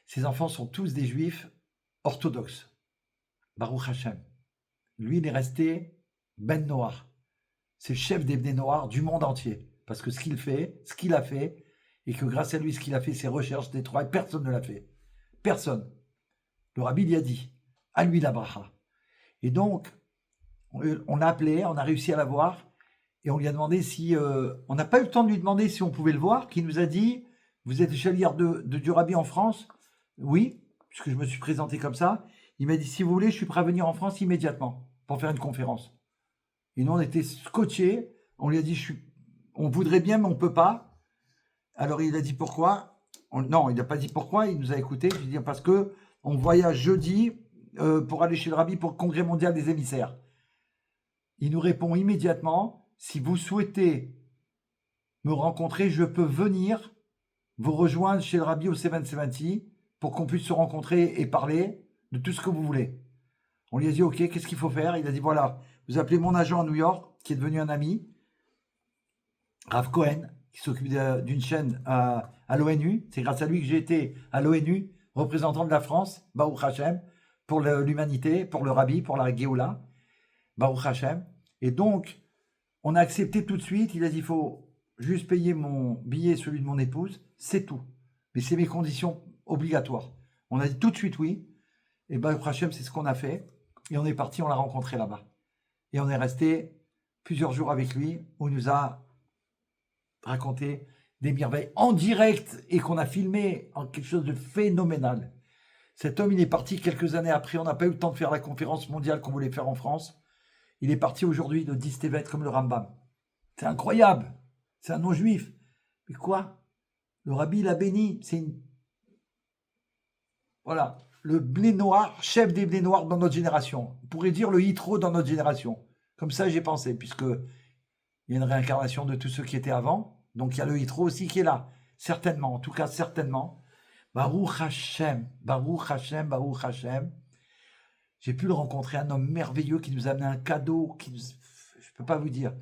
Ses enfants sont tous des juifs orthodoxes. Baruch Hashem. Lui, il est resté Ben Noir. C'est le chef des Ben Noirs du monde entier. Parce que ce qu'il a fait, et que grâce à lui, ce qu'il a fait, ses recherches, des travaux, personne ne l'a fait. Personne. Le rabbi il y a dit. À lui la bracha. Et donc, on l'a appelé, on a réussi à l'avoir, et on lui a demandé si... on n'a pas eu le temps de lui demander si on pouvait le voir, qui nous a dit, vous êtes chalière du rabbi en France? Oui, puisque je me suis présenté comme ça. Il m'a dit, si vous voulez, je suis prêt à venir en France immédiatement pour faire une conférence. Et nous, on était scotchés. On lui a dit, on voudrait bien, mais on ne peut pas. Alors, il a dit pourquoi. Non, il n'a pas dit pourquoi. Il nous a écoutés. Je lui ai dit, parce que on voyage jeudi pour aller chez le rabbi pour le congrès mondial des émissaires. Il nous répond immédiatement, si vous souhaitez me rencontrer, je peux venir vous rejoindre chez le rabbi au 770 pour qu'on puisse se rencontrer et parler de tout ce que vous voulez. On lui a dit, ok, qu'est-ce qu'il faut faire? Il a dit, voilà, vous appelez mon agent à New York, qui est devenu un ami, Rav Cohen, qui s'occupe d'une chaîne à l'ONU. C'est grâce à lui que j'ai été à l'ONU, représentant de la France, Baruch Hashem, pour l'humanité, pour le rabbi, pour la Géoula, Baruch Hashem. Et donc, on a accepté tout de suite. Il a dit, il faut juste payer mon billet, celui de mon épouse, c'est tout. Mais c'est mes conditions obligatoires. On a dit tout de suite oui. Et Baruch Hashem, c'est ce qu'on a fait. Et on est parti, on l'a rencontré là-bas. Et on est resté plusieurs jours avec lui, où il nous a raconté des merveilles en direct et qu'on a filmé en quelque chose de phénoménal. Cet homme, il est parti quelques années après. On n'a pas eu le temps de faire la conférence mondiale qu'on voulait faire en France. Il est parti aujourd'hui de 10 tévêtes comme le Rambam. C'est incroyable. C'est un non-juif. Mais quoi? Le rabbi l'a béni. C'est une... Voilà. Le blé noir, chef des blés noirs dans notre génération. On pourrait dire le Yitro dans notre génération. Comme ça, j'ai pensé, puisque il y a une réincarnation de tous ceux qui étaient avant. Donc, il y a le Yitro aussi qui est là. Certainement. En tout cas, certainement. Baruch Hashem. Baruch Hashem. Baruch Hashem. J'ai pu le rencontrer, un homme merveilleux qui nous a amené un cadeau. Je ne peux pas vous dire.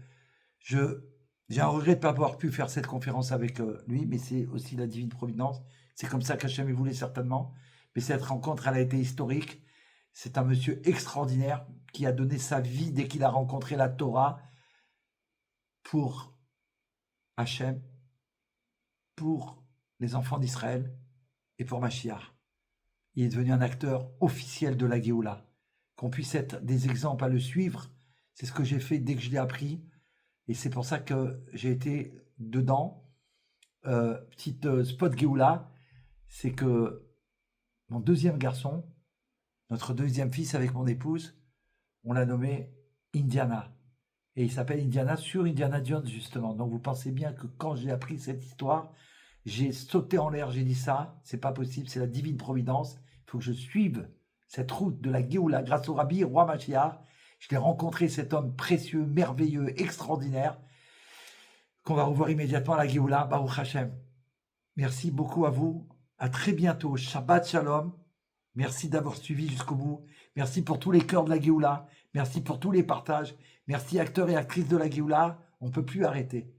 J'ai un regret de ne pas avoir pu faire cette conférence avec lui, mais c'est aussi la divine providence. C'est comme ça qu'Hachem voulait certainement. Mais cette rencontre, elle a été historique. C'est un monsieur extraordinaire qui a donné sa vie dès qu'il a rencontré la Torah pour Hachem, pour les enfants d'Israël et pour Mashiach. Il est devenu un acteur officiel de la Géoula. Qu'on puisse être des exemples à le suivre, c'est ce que j'ai fait dès que je l'ai appris. Et c'est pour ça que j'ai été dedans. Petite spot Géoula, c'est que mon deuxième garçon, Notre deuxième fils avec mon épouse, on l'a nommé Indiana. Et il s'appelle Indiana sur Indiana Jones, justement. Donc vous pensez bien que quand j'ai appris cette histoire, j'ai sauté en l'air, j'ai dit ça, c'est pas possible, c'est la divine providence. Il faut que je suive cette route de la Géoula grâce au Rabbi, roi Mashiach. Je l'ai rencontré, cet homme précieux, merveilleux, extraordinaire, qu'on va revoir immédiatement à la Géoula, Baruch Hashem. Merci beaucoup à vous. À très bientôt. Shabbat Shalom. Merci d'avoir suivi jusqu'au bout. Merci pour tous les cœurs de la Géoula. Merci pour tous les partages. Merci acteurs et actrices de la Géoula. On ne peut plus arrêter.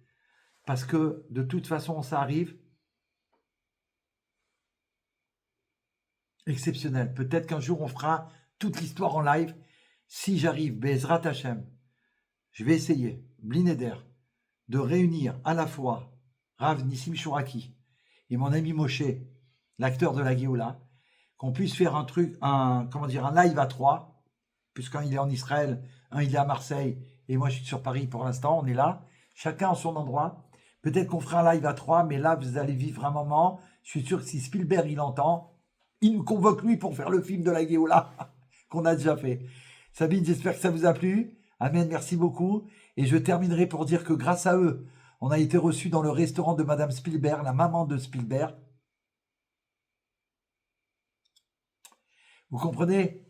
Parce que de toute façon, ça arrive. Exceptionnel. Peut-être qu'un jour, on fera toute l'histoire en live. Si j'arrive, Bezrat Hashem, je vais essayer, Blineder, de réunir à la fois Rav Nissim Shuraki et mon ami Moshe, l'acteur de la Géoula, qu'on puisse faire un live à 3, puisqu'un il est en Israël, un il est à Marseille, et moi je suis sur Paris pour l'instant, on est là, chacun en son endroit. Peut-être qu'on fera un live à 3, mais là vous allez vivre un moment. Je suis sûr que si Spielberg il entend, il nous convoque lui pour faire le film de la Géoula qu'on a déjà fait. Sabine, j'espère que ça vous a plu. Amen, merci beaucoup. Et je terminerai pour dire que grâce à eux, on a été reçus dans le restaurant de Madame Spielberg, la maman de Spielberg. Vous comprenez?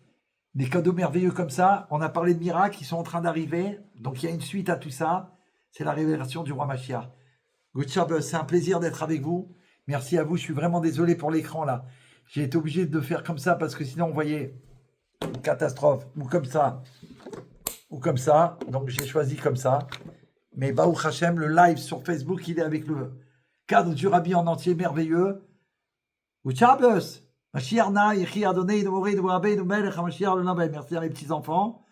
Des cadeaux merveilleux comme ça. On a parlé de miracles qui sont en train d'arriver. Donc il y a une suite à tout ça. C'est la révélation du roi Mashiach. Good job, c'est un plaisir d'être avec vous. Merci à vous. Je suis vraiment désolé pour l'écran là. J'ai été obligé de faire comme ça parce que sinon on voyait une catastrophe. Ou comme ça. Ou comme ça. Donc j'ai choisi comme ça. Mais Baruch Hashem, le live sur Facebook, il est avec le cadre du Rabbi en entier merveilleux. Good job, merci à mes petits-enfants.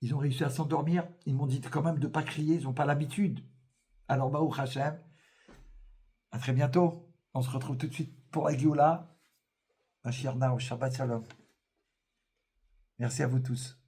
Ils ont réussi à s'endormir. Ils m'ont dit quand même de ne pas crier. Ils n'ont pas l'habitude. Alors, Baruch Hashem. À très bientôt. On se retrouve tout de suite pour la Géoula. Mashiach Shabbat Shalom. Merci à vous tous.